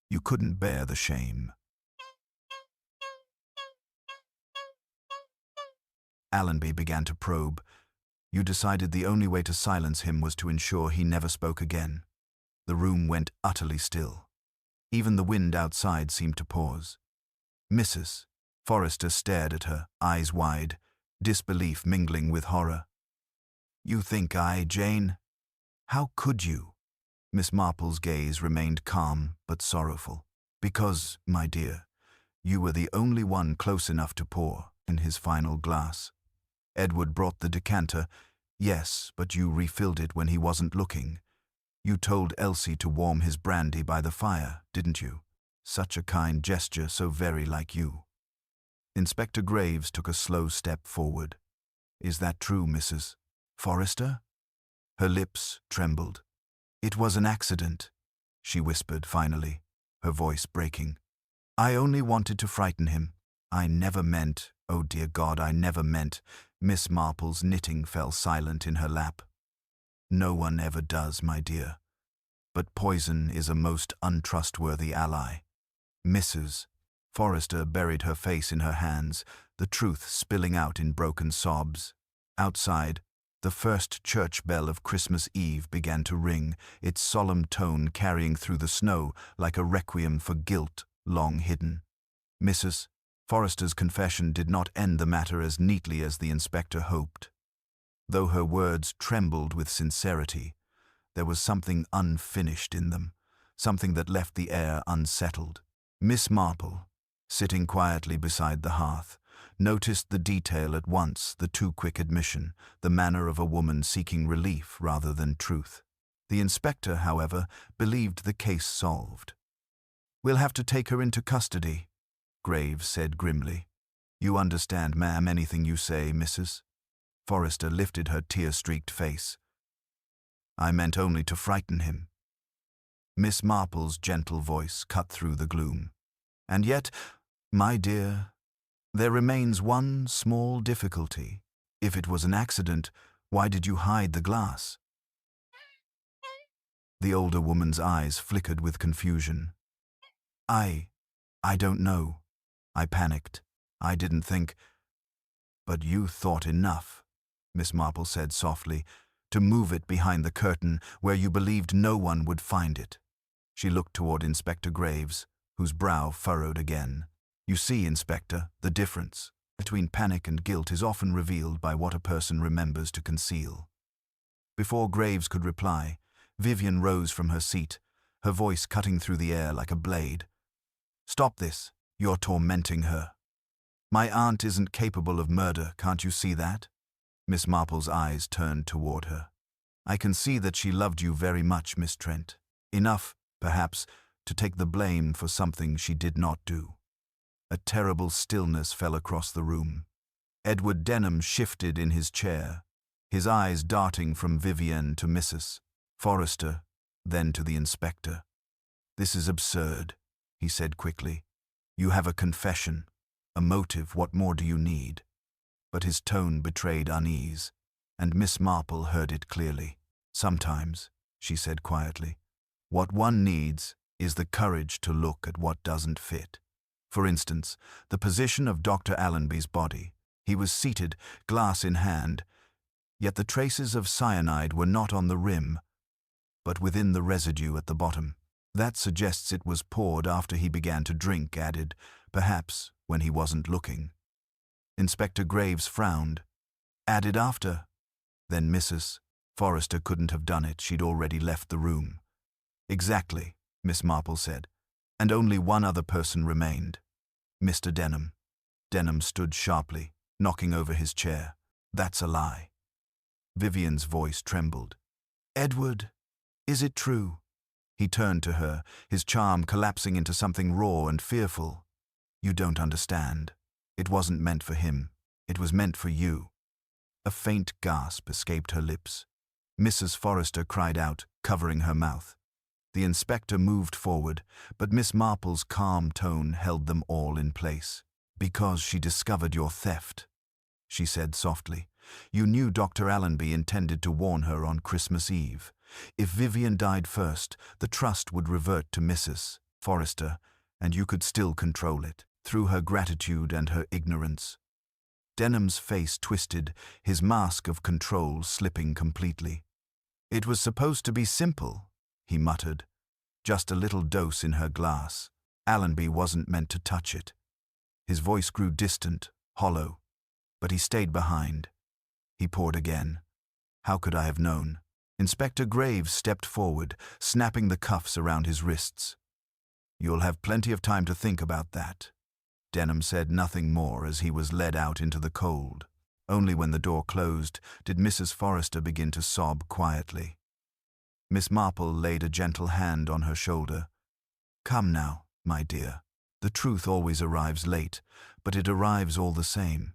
you couldn't bear the shame." Allenby began to probe. You decided the only way to silence him was to ensure he never spoke again. The room went utterly still. Even the wind outside seemed to pause. Mrs. Forrester stared at her, eyes wide, disbelief mingling with horror. You think Jane? How could you? Miss Marple's gaze remained calm but sorrowful. Because, my dear, you were the only one close enough to pour in his final glass. Edward brought the decanter. Yes, but you refilled it when he wasn't looking. You told Elsie to warm his brandy by the fire, didn't you? Such a kind gesture, so very like you. Inspector Graves took a slow step forward. Is that true, Mrs. Forrester? Her lips trembled. It was an accident, she whispered finally, her voice breaking. I only wanted to frighten him. I never meant, oh dear God, I never meant. Miss Marple's knitting fell silent in her lap. No one ever does, my dear. But poison is a most untrustworthy ally. Mrs. Forrester buried her face in her hands, the truth spilling out in broken sobs. Outside, the first church bell of Christmas Eve began to ring, its solemn tone carrying through the snow like a requiem for guilt long hidden. Mrs. Forrester's confession did not end the matter as neatly as the inspector hoped. Though her words trembled with sincerity, there was something unfinished in them, something that left the air unsettled. Miss Marple, sitting quietly beside the hearth, noticed the detail at once, the too quick admission, the manner of a woman seeking relief rather than truth. The inspector, however, believed the case solved. We'll have to take her into custody, Graves said grimly. You understand, ma'am, anything you say, Mrs. Forrester lifted her tear-streaked face. I meant only to frighten him. Miss Marple's gentle voice cut through the gloom. And yet, my dear, there remains one small difficulty. If it was an accident, why did you hide the glass? The older woman's eyes flickered with confusion. I don't know. I panicked. I didn't think. But you thought enough, Miss Marple said softly, to move it behind the curtain where you believed no one would find it. She looked toward Inspector Graves, whose brow furrowed again. You see, Inspector, the difference between panic and guilt is often revealed by what a person remembers to conceal. Before Graves could reply, Vivian rose from her seat, her voice cutting through the air like a blade. Stop this. You're tormenting her. My aunt isn't capable of murder, can't you see that? Miss Marple's eyes turned toward her. I can see that she loved you very much, Miss Trent. Enough, perhaps, to take the blame for something she did not do. A terrible stillness fell across the room. Edward Denham shifted in his chair, his eyes darting from Vivian to Mrs. Forrester, then to the inspector. This is absurd, he said quickly. You have a confession, a motive, what more do you need? But his tone betrayed unease, and Miss Marple heard it clearly. Sometimes, she said quietly, what one needs is the courage to look at what doesn't fit. For instance, the position of Dr. Allenby's body. He was seated, glass in hand, yet the traces of cyanide were not on the rim, but within the residue at the bottom. That suggests it was poured after he began to drink, added, perhaps when he wasn't looking. Inspector Graves frowned. Added after. Then Mrs. Forrester couldn't have done it, she'd already left the room. Exactly, Miss Marple said, and only one other person remained. Mr. Denham. Denham stood sharply, knocking over his chair. That's a lie. Vivian's voice trembled. Edward, is it true? He turned to her, his charm collapsing into something raw and fearful. You don't understand. It wasn't meant for him. It was meant for you. A faint gasp escaped her lips. Mrs. Forrester cried out, covering her mouth. The inspector moved forward, but Miss Marple's calm tone held them all in place. Because she discovered your theft, she said softly. You knew Dr. Allenby intended to warn her on Christmas Eve. If Vivian died first, the trust would revert to Mrs. Forrester, and you could still control it, through her gratitude and her ignorance. Denham's face twisted, his mask of control slipping completely. "It was supposed to be simple," he muttered. "Just a little dose in her glass. Allenby wasn't meant to touch it." His voice grew distant, hollow, but he stayed behind. He poured again. "How could I have known?" Inspector Graves stepped forward, snapping the cuffs around his wrists. "You'll have plenty of time to think about that." Denham said nothing more as he was led out into the cold. Only when the door closed did Mrs. Forrester begin to sob quietly. Miss Marple laid a gentle hand on her shoulder. "Come now, my dear. The truth always arrives late, but it arrives all the same."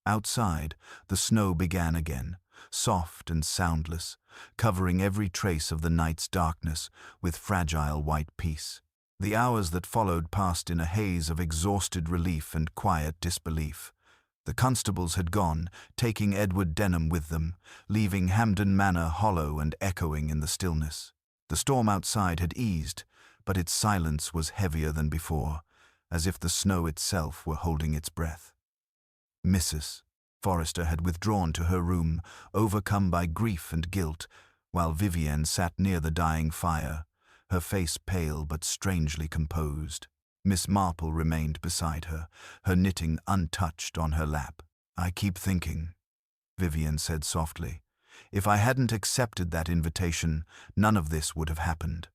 Outside, the snow began again, soft and soundless, covering every trace of the night's darkness with fragile white peace. The hours that followed passed in a haze of exhausted relief and quiet disbelief. The constables had gone, taking Edward Denham with them, leaving Hampden Manor hollow and echoing in the stillness. The storm outside had eased, but its silence was heavier than before, as if the snow itself were holding its breath. Mrs. Forrester had withdrawn to her room, overcome by grief and guilt, while Vivienne sat near the dying fire, her face pale but strangely composed. Miss Marple remained beside her, her knitting untouched on her lap. "I keep thinking," Vivienne said softly, "if I hadn't accepted that invitation, none of this would have happened."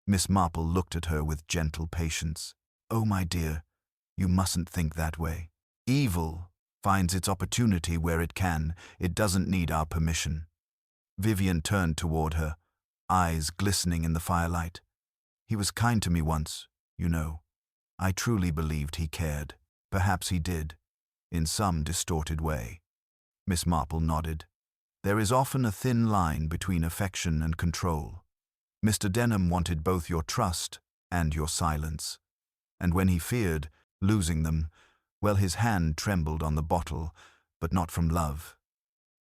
Miss Marple looked at her with gentle patience. "Oh, my dear, you mustn't think that way. Evil finds its opportunity where it can. It doesn't need our permission." Vivienne turned toward her, eyes glistening in the firelight. "He was kind to me once, you know. I truly believed he cared. Perhaps he did, in some distorted way." Miss Marple nodded. "There is often a thin line between affection and control. Mr. Denham wanted both your trust and your silence. And when he feared losing them, well, his hand trembled on the bottle, but not from love."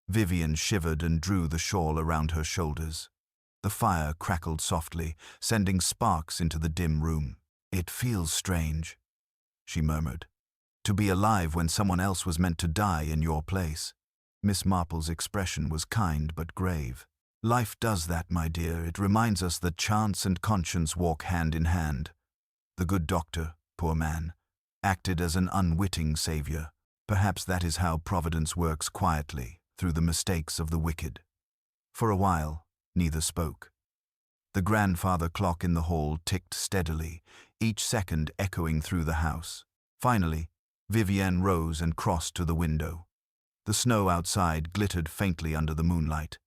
Vivienne shivered and drew the shawl around her shoulders. The fire crackled softly, sending sparks into the dim room. "It feels strange," she murmured, "to be alive when someone else was meant to die in your place." Miss Marple's expression was kind but grave. "Life does that, my dear. It reminds us that chance and conscience walk hand in hand. The good doctor, poor man, acted as an unwitting savior. Perhaps that is how Providence works quietly, through the mistakes of the wicked." For a while, neither spoke. The grandfather clock in the hall ticked steadily, each second echoing through the house. Finally, Vivienne rose and crossed to the window. The snow outside glittered faintly under the moonlight.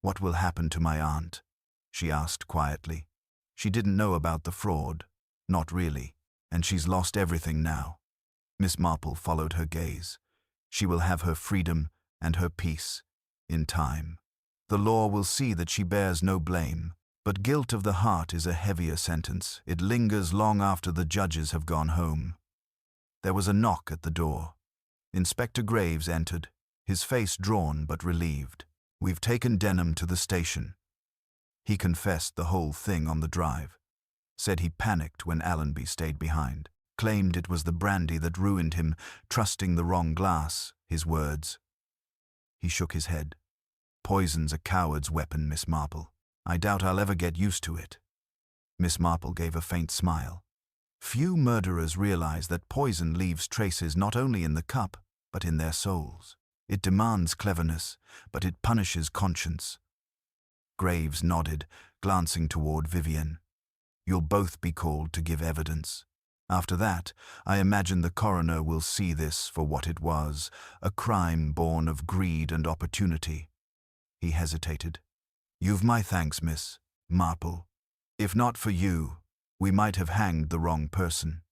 "What will happen to my aunt?" she asked quietly. "She didn't know about the fraud. Not really. And she's lost everything now." Miss Marple followed her gaze. "She will have her freedom and her peace, in time. The law will see that she bears no blame. But guilt of the heart is a heavier sentence. It lingers long after the judges have gone home." There was a knock at the door. Inspector Graves entered, his face drawn but relieved. "We've taken Denham to the station." He confessed the whole thing on the drive. Said he panicked when Allenby stayed behind. Claimed it was the brandy that ruined him, trusting the wrong glass, his words. He shook his head. "Poison's a coward's weapon, Miss Marple. I doubt I'll ever get used to it." Miss Marple gave a faint smile. "Few murderers realize that poison leaves traces not only in the cup, but in their souls. It demands cleverness, but it punishes conscience." Graves nodded, glancing toward Vivienne. "You'll both be called to give evidence. After that, I imagine the coroner will see this for what it was, a crime born of greed and opportunity." He hesitated. "You've my thanks, Miss Marple. If not for you, we might have hanged the wrong person."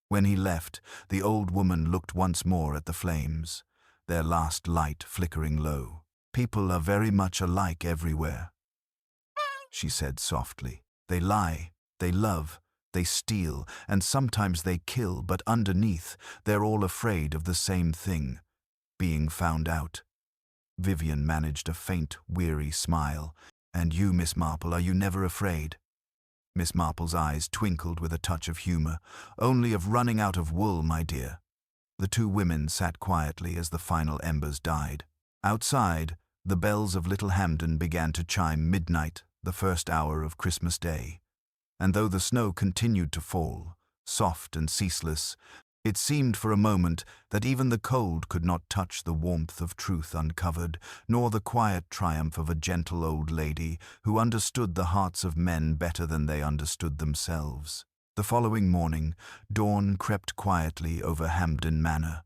When he left, the old woman looked once more at the flames, their last light flickering low. "People are very much alike everywhere," she said softly. "They lie, they love, they steal, and sometimes they kill, but underneath, they're all afraid of the same thing, being found out." Vivienne managed a faint, weary smile. "And you, Miss Marple, are you never afraid?" Miss Marple's eyes twinkled with a touch of humor. "Only of running out of wool, my dear." The two women sat quietly as the final embers died. Outside, the bells of Little Hampden began to chime midnight, the first hour of Christmas Day. And though the snow continued to fall, soft and ceaseless, it seemed for a moment that even the cold could not touch the warmth of truth uncovered, nor the quiet triumph of a gentle old lady who understood the hearts of men better than they understood themselves. The following morning, dawn crept quietly over Hampden Manor,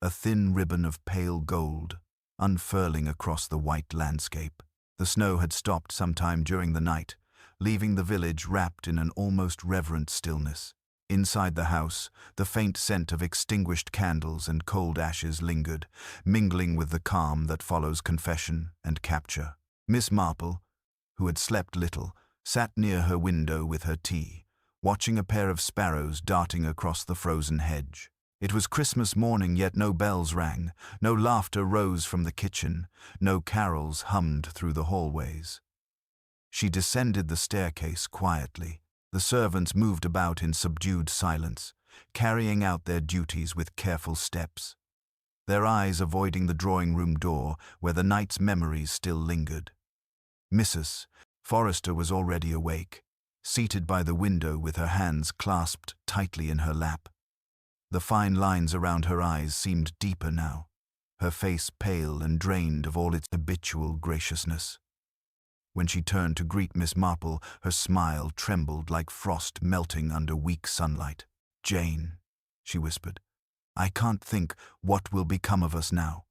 a thin ribbon of pale gold, unfurling across the white landscape. The snow had stopped sometime during the night, leaving the village wrapped in an almost reverent stillness. Inside the house, the faint scent of extinguished candles and cold ashes lingered, mingling with the calm that follows confession and capture. Miss Marple, who had slept little, sat near her window with her tea, watching a pair of sparrows darting across the frozen hedge. It was Christmas morning, yet no bells rang, no laughter rose from the kitchen, no carols hummed through the hallways. She descended the staircase quietly. The servants moved about in subdued silence, carrying out their duties with careful steps, their eyes avoiding the drawing-room door where the night's memories still lingered. Mrs. Forrester was already awake, seated by the window with her hands clasped tightly in her lap. The fine lines around her eyes seemed deeper now, her face pale and drained of all its habitual graciousness. When she turned to greet Miss Marple, her smile trembled like frost melting under weak sunlight. "Jane," she whispered, "I can't think what will become of us now.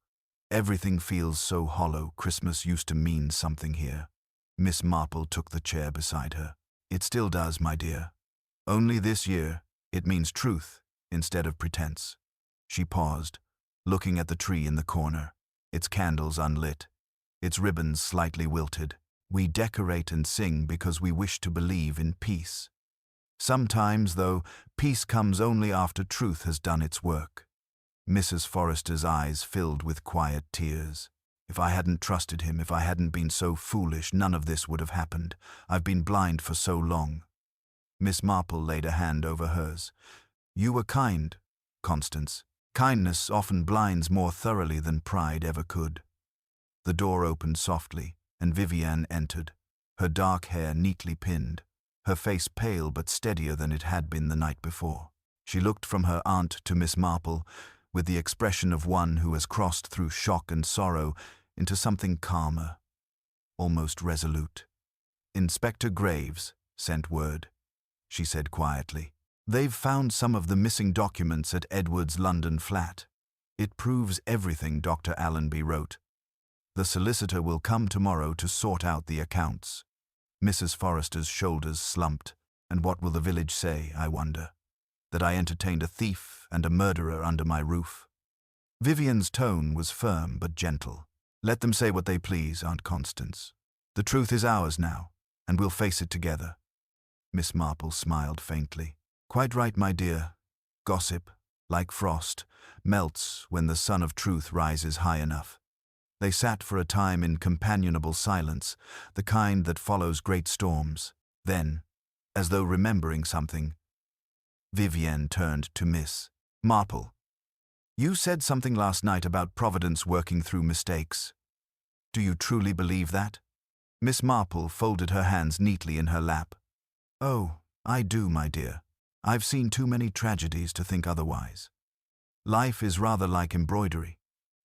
Everything feels so hollow. Christmas used to mean something here." Miss Marple took the chair beside her. "It still does, my dear. Only this year, it means truth instead of pretense." She paused, looking at the tree in the corner, its candles unlit, its ribbons slightly wilted. "We decorate and sing because we wish to believe in peace. Sometimes, though, peace comes only after truth has done its work." Mrs. Forrester's eyes filled with quiet tears. "If I hadn't trusted him, if I hadn't been so foolish, none of this would have happened. I've been blind for so long." Miss Marple laid a hand over hers. "You were kind, Constance. Kindness often blinds more thoroughly than pride ever could." The door opened softly, and Vivienne entered, her dark hair neatly pinned, her face pale but steadier than it had been the night before. She looked from her aunt to Miss Marple with the expression of one who has crossed through shock and sorrow into something calmer, almost resolute. "Inspector Graves sent word," she said quietly. "They've found some of the missing documents at Edward's London flat. It proves everything Dr. Allenby wrote. The solicitor will come tomorrow to sort out the accounts." Mrs. Forrester's shoulders slumped. "And what will the village say, I wonder? That I entertained a thief and a murderer under my roof?" Vivian's tone was firm but gentle. "Let them say what they please, Aunt Constance. The truth is ours now, and we'll face it together." Miss Marple smiled faintly. "Quite right, my dear. Gossip, like frost, melts when the sun of truth rises high enough." They sat for a time in companionable silence, the kind that follows great storms. Then, as though remembering something, Vivienne turned to Miss Marple. "You said something last night about Providence working through mistakes. Do you truly believe that?" Miss Marple folded her hands neatly in her lap. "Oh, I do, my dear. I've seen too many tragedies to think otherwise. Life is rather like embroidery.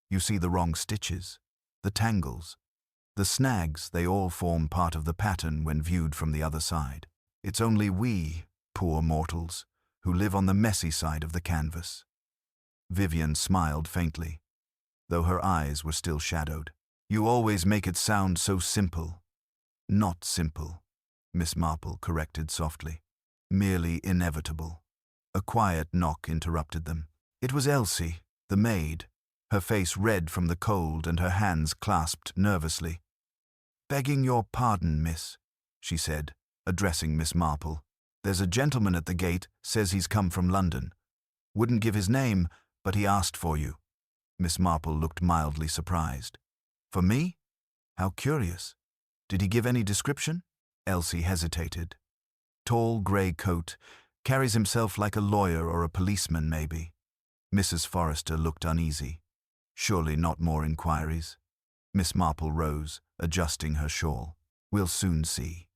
You see the wrong stitches, the tangles, the snags, they all form part of the pattern when viewed from the other side. It's only we, poor mortals, who live on the messy side of the canvas." Vivian smiled faintly, though her eyes were still shadowed. "You always make it sound so simple." "Not simple," Miss Marple corrected softly. "Merely inevitable." A quiet knock interrupted them. It was Elsie, the maid, her face red from the cold and her hands clasped nervously. "Begging your pardon, miss," she said, addressing Miss Marple. "There's a gentleman at the gate, says he's come from London. Wouldn't give his name, but he asked for you." Miss Marple looked mildly surprised. "For me? How curious. Did he give any description?" Elsie hesitated. "Tall grey coat, carries himself like a lawyer or a policeman, maybe." Mrs. Forrester looked uneasy. Surely not more inquiries? Miss Marple rose, adjusting her shawl. We'll soon see.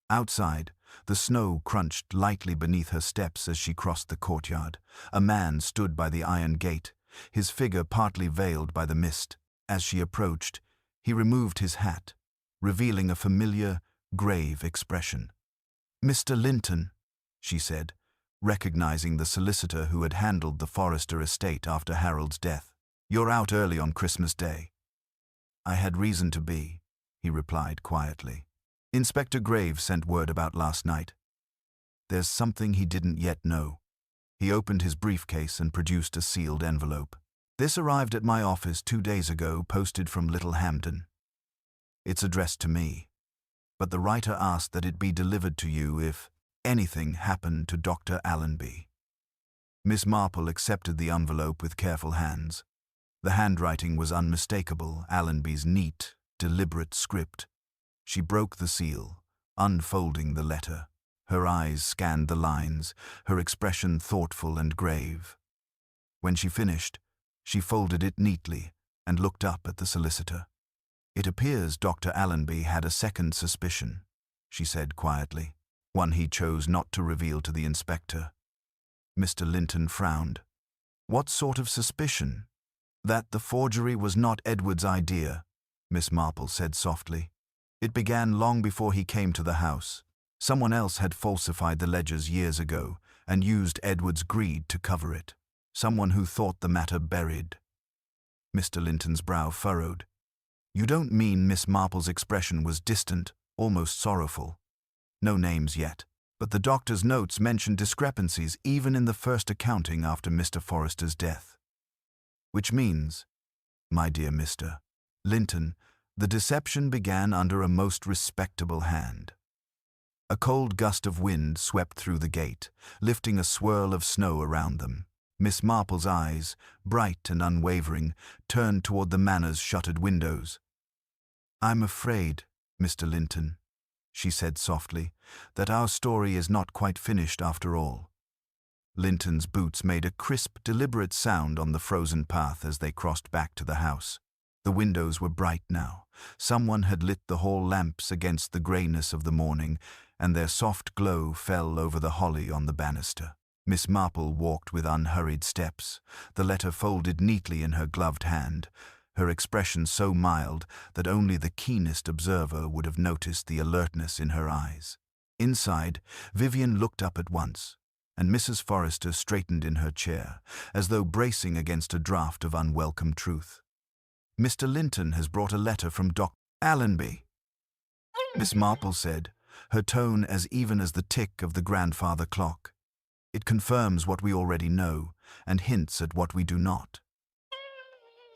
Outside, the snow crunched lightly beneath her steps as she crossed the courtyard. A man stood by the iron gate, his figure partly veiled by the mist. As she approached, he removed his hat, revealing a familiar, grave expression. "Mr. Linton," she said, recognizing the solicitor who had handled the Forrester estate after Harold's death. "You're out early on Christmas Day." "I had reason to be," he replied quietly. "Inspector Graves sent word about last night. There's something he didn't yet know." He opened his briefcase and produced a sealed envelope. "This arrived at my office 2 days ago, posted from Little Hampden. It's addressed to me, but the writer asked that it be delivered to you if anything happened to Dr. Allenby." Miss Marple accepted the envelope with careful hands. The handwriting was unmistakable, Allenby's neat, deliberate script. She broke the seal, unfolding the letter. Her eyes scanned the lines, her expression thoughtful and grave. When she finished, she folded it neatly and looked up at the solicitor. "It appears Dr. Allenby had a second suspicion," she said quietly, "one he chose not to reveal to the inspector." Mr. Linton frowned. "What sort of suspicion?" "That the forgery was not Edward's idea," Miss Marple said softly. "It began long before he came to the house. Someone else had falsified the ledgers years ago and used Edward's greed to cover it. Someone who thought the matter buried." Mr. Linton's brow furrowed. "You don't mean—" Miss Marple's expression was distant, almost sorrowful. "No names yet, but the doctor's notes mentioned discrepancies even in the first accounting after Mr. Forrester's death. Which means, my dear Mr. Linton, the deception began under a most respectable hand." A cold gust of wind swept through the gate, lifting a swirl of snow around them. Miss Marple's eyes, bright and unwavering, turned toward the manor's shuttered windows. "I'm afraid, Mr. Linton," she said softly, "that our story is not quite finished after all." Linton's boots made a crisp, deliberate sound on the frozen path as they crossed back to the house. The windows were bright now. Someone had lit the hall lamps against the grayness of the morning, and their soft glow fell over the holly on the banister. Miss Marple walked with unhurried steps, the letter folded neatly in her gloved hand, her expression so mild that only the keenest observer would have noticed the alertness in her eyes. Inside, Vivian looked up at once, and Mrs. Forrester straightened in her chair, as though bracing against a draught of unwelcome truth. "Mr. Linton has brought a letter from Dr. Allenby," Miss Marple said, her tone as even as the tick of the grandfather clock. "It confirms what we already know, and hints at what we do not."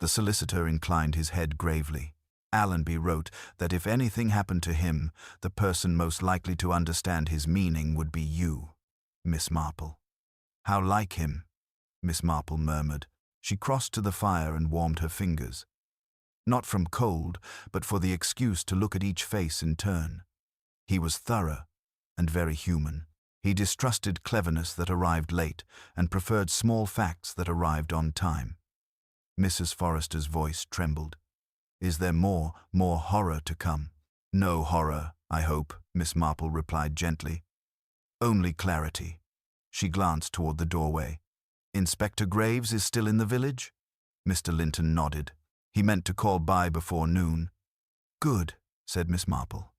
The solicitor inclined his head gravely. "Allenby wrote that if anything happened to him, the person most likely to understand his meaning would be you, Miss Marple." "How like him," Miss Marple murmured. She crossed to the fire and warmed her fingers. Not from cold, but for the excuse to look at each face in turn. He was thorough and very human. He distrusted cleverness that arrived late and preferred small facts that arrived on time. Mrs. Forrester's voice trembled. "Is there more horror to come?" "No horror, I hope," Miss Marple replied gently. "Only clarity." She glanced toward the doorway. "Inspector Graves is still in the village?" Mr. Linton nodded. "He meant to call by before noon." "Good," said Miss Marple.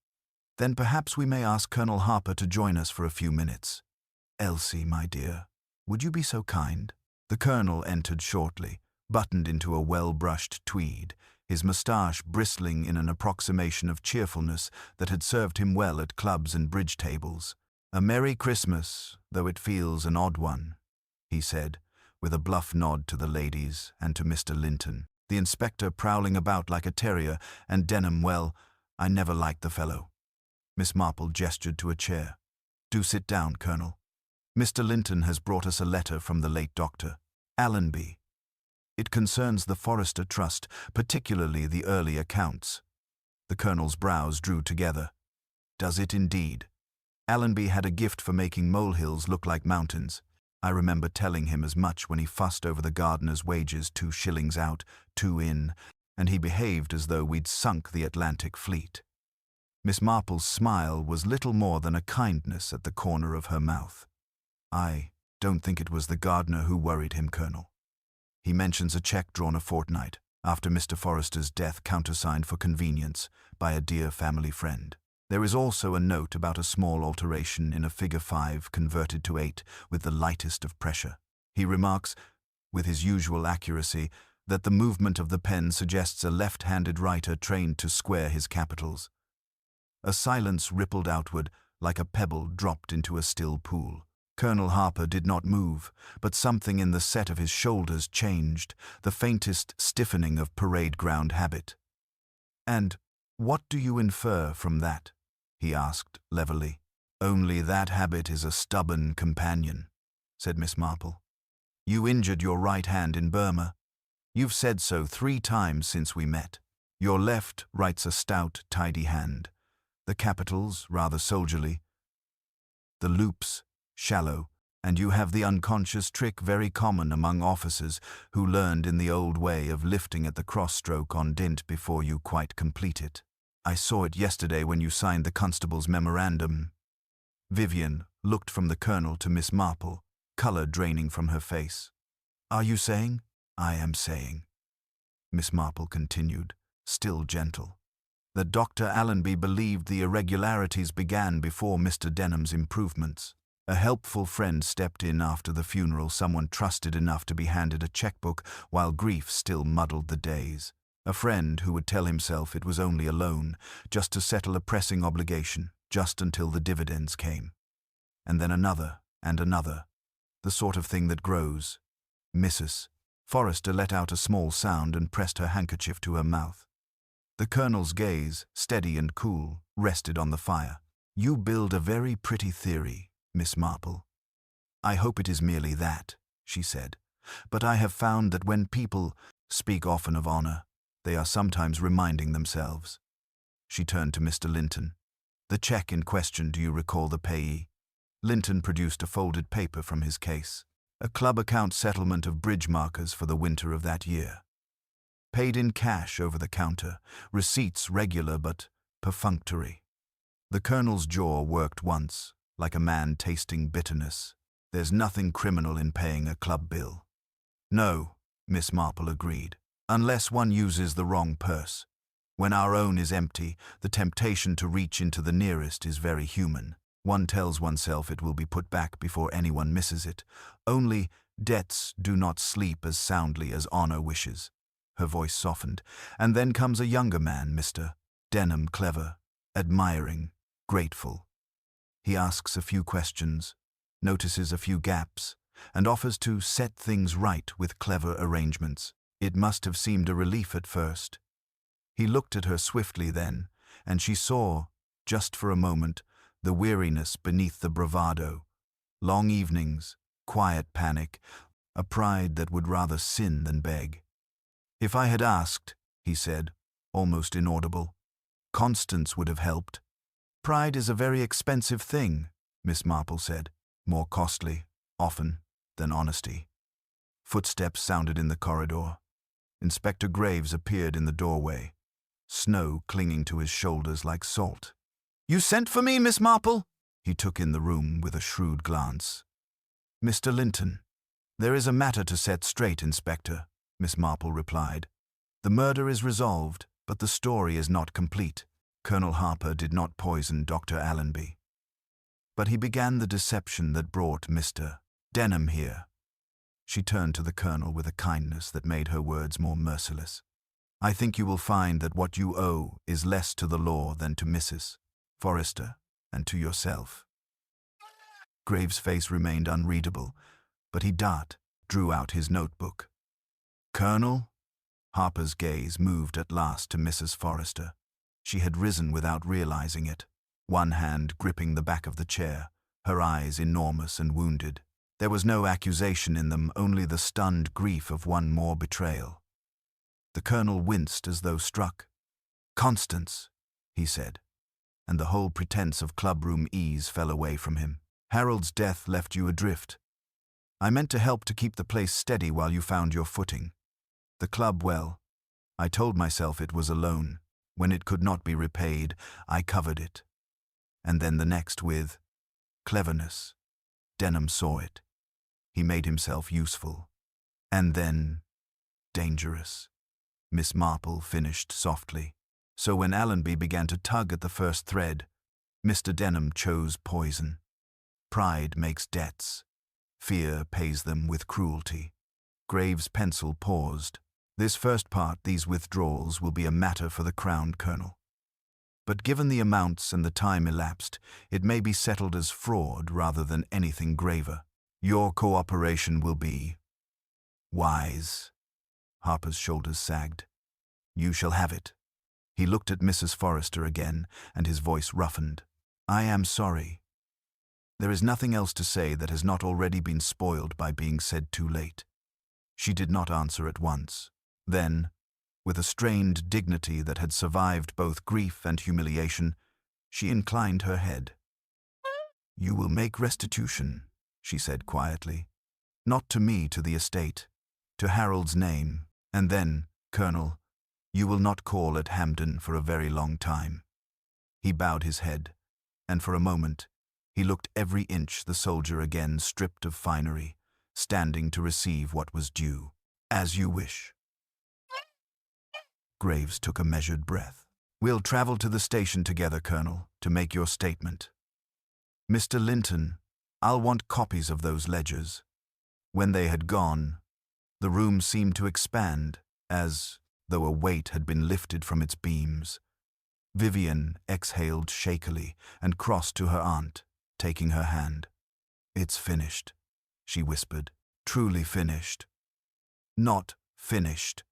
"Then perhaps we may ask Colonel Harper to join us for a few minutes. Elsie, my dear, would you be so kind?" The colonel entered shortly, buttoned into a well-brushed tweed, his moustache bristling in an approximation of cheerfulness that had served him well at clubs and bridge tables. "A Merry Christmas, though it feels an odd one," he said, with a bluff nod to the ladies and to Mr. Linton. The inspector prowling about like a terrier, and Denham, well, I never liked the fellow. Miss Marple gestured to a chair. "Do sit down, Colonel. Mr. Linton has brought us a letter from the late Dr. Allenby. It concerns the Forrester Trust, particularly the early accounts." The Colonel's brows drew together. "Does it indeed? Allenby had a gift for making molehills look like mountains. I remember telling him as much when he fussed over the gardener's wages, 2 shillings out, 2 in, and he behaved as though we'd sunk the Atlantic fleet. Miss Marple's smile was little more than a kindness at the corner of her mouth. I don't think it was the gardener who worried him, Colonel. He mentions a cheque drawn a fortnight after Mr. Forrester's death, countersigned for convenience by a dear family friend. There is also a note about a small alteration in a figure 5 converted to 8 with the lightest of pressure. He remarks, with his usual accuracy, that the movement of the pen suggests a left-handed writer trained to square his capitals. A silence rippled outward like a pebble dropped into a still pool. Colonel Harper did not move, but something in the set of his shoulders changed, the faintest stiffening of parade ground habit. "And what do you infer from that?" he asked levelly. "Only that habit is a stubborn companion," said Miss Marple. "You injured your right hand in Burma. You've said so 3 times since we met. Your left writes a stout, tidy hand. The capitals rather soldierly, the loops shallow, and you have the unconscious trick very common among officers who learned in the old way of lifting at the cross-stroke on dint before you quite complete it. I saw it yesterday when you signed the constable's memorandum." Vivian looked from the Colonel to Miss Marple, colour draining from her face. "Are you saying?" "I am saying," Miss Marple continued, still gentle, "that Dr. Allenby believed the irregularities began before Mr. Denham's improvements. A helpful friend stepped in after the funeral, someone trusted enough to be handed a checkbook while grief still muddled the days. A friend who would tell himself it was only a loan, just to settle a pressing obligation, just until the dividends came. And then another, and another. The sort of thing that grows. Mrs. Forrester let out a small sound and pressed her handkerchief to her mouth. The Colonel's gaze, steady and cool, rested on the fire. "You build a very pretty theory, Miss Marple. I hope it is merely that," she said. "But I have found that when people speak often of honor, they are sometimes reminding themselves." She turned to Mr. Linton. "The cheque in question, do you recall the payee?" Linton produced a folded paper from his case. "A club account settlement of bridge markers for the winter of that year. Paid in cash over the counter, receipts regular but perfunctory." The Colonel's jaw worked once, like a man tasting bitterness. "There's nothing criminal in paying a club bill." "No," Miss Marple agreed, "unless one uses the wrong purse. When our own is empty, the temptation to reach into the nearest is very human. One tells oneself it will be put back before anyone misses it. Only debts do not sleep as soundly as honor wishes." Her voice softened. "And then comes a younger man, Mr. Denham, clever, admiring, grateful. He asks a few questions, notices a few gaps, and offers to set things right with clever arrangements. It must have seemed a relief at first." He looked at her swiftly then, and she saw, just for a moment, the weariness beneath the bravado. Long evenings, quiet panic, a pride that would rather sin than beg. "If I had asked," he said, almost inaudible, "Constance would have helped." "Pride is a very expensive thing," Miss Marple said. "More costly, often, than honesty." Footsteps sounded in the corridor. Inspector Graves appeared in the doorway, snow clinging to his shoulders like salt. "You sent for me, Miss Marple?" He took in the room with a shrewd glance. "Mr. Linton, there is a matter to set straight, Inspector," Miss Marple replied. "The murder is resolved, but the story is not complete. Colonel Harper did not poison Dr. Allenby. But he began the deception that brought Mr. Denham here." She turned to the Colonel with a kindness that made her words more merciless. "I think you will find that what you owe is less to the law than to Mrs. Forrester and to yourself." Graves' face remained unreadable, but he drew out his notebook. "Colonel?" Harper's gaze moved at last to Mrs. Forrester. She had risen without realizing it, one hand gripping the back of the chair, her eyes enormous and wounded. There was no accusation in them, only the stunned grief of one more betrayal. The Colonel winced as though struck. "Constance," he said, and the whole pretense of clubroom ease fell away from him. "Harold's death left you adrift. I meant to help to keep the place steady while you found your footing. The club, well, I told myself it was a loan. When it could not be repaid, I covered it. And then the next with cleverness. Denham saw it. He made himself useful. And then dangerous. Miss Marple finished softly. So when Allenby began to tug at the first thread, Mr. Denham chose poison. Pride makes debts. Fear pays them with cruelty. Graves' pencil paused. This first part, these withdrawals, will be a matter for the Crown Colonel. But given the amounts and the time elapsed, it may be settled as fraud rather than anything graver. Your cooperation will be wise. Harper's shoulders sagged. You shall have it. He looked at Mrs. Forrester again, and his voice roughened. I am sorry. There is nothing else to say that has not already been spoiled by being said too late. She did not answer at once. Then, with a strained dignity that had survived both grief and humiliation, she inclined her head. You will make restitution, she said quietly. Not to me, to the estate, to Harold's name, and then, Colonel, you will not call at Hampden for a very long time. He bowed his head, and for a moment he looked every inch the soldier again stripped of finery, standing to receive what was due. As you wish. Graves took a measured breath. We'll travel to the station together, Colonel, to make your statement. Mr. Linton, I'll want copies of those ledgers. When they had gone, the room seemed to expand, as though a weight had been lifted from its beams. Vivian exhaled shakily and crossed to her aunt, taking her hand. It's finished, she whispered. Truly finished. Not finished,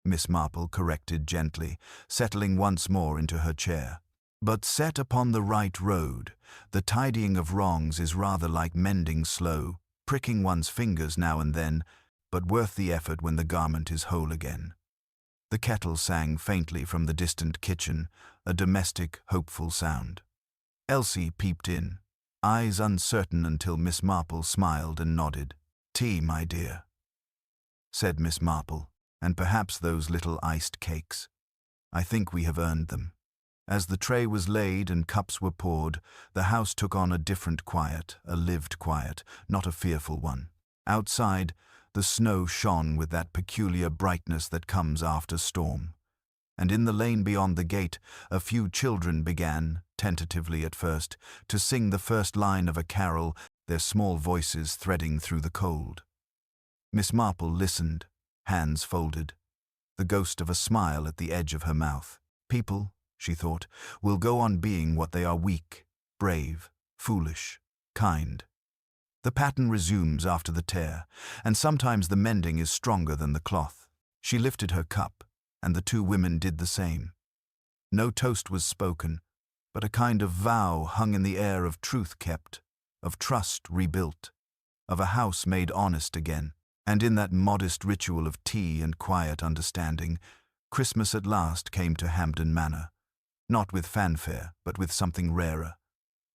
Miss Marple corrected gently, settling once more into her chair. But set upon the right road, the tidying of wrongs is rather like mending slow, pricking one's fingers now and then, but worth the effort when the garment is whole again. The kettle sang faintly from the distant kitchen, a domestic, hopeful sound. Elsie peeped in, eyes uncertain until Miss Marple smiled and nodded. Tea, my dear, said Miss Marple, and perhaps those little iced cakes. I think we have earned them. As the tray was laid and cups were poured, the house took on a different quiet, a lived quiet, not a fearful one. Outside, the snow shone with that peculiar brightness that comes after storm. And in the lane beyond the gate, a few children began, tentatively at first, to sing the first line of a carol, their small voices threading through the cold. Miss Marple listened, hands folded, the ghost of a smile at the edge of her mouth. People, she thought, will go on being what they are: weak, brave, foolish, kind. The pattern resumes after the tear, and sometimes the mending is stronger than the cloth. She lifted her cup, and the two women did the same. No toast was spoken, but a kind of vow hung in the air of truth kept, of trust rebuilt, of a house made honest again. And in that modest ritual of tea and quiet understanding, Christmas at last came to Hampden Manor, not with fanfare, but with something rarer,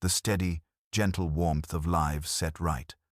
the steady, gentle warmth of lives set right.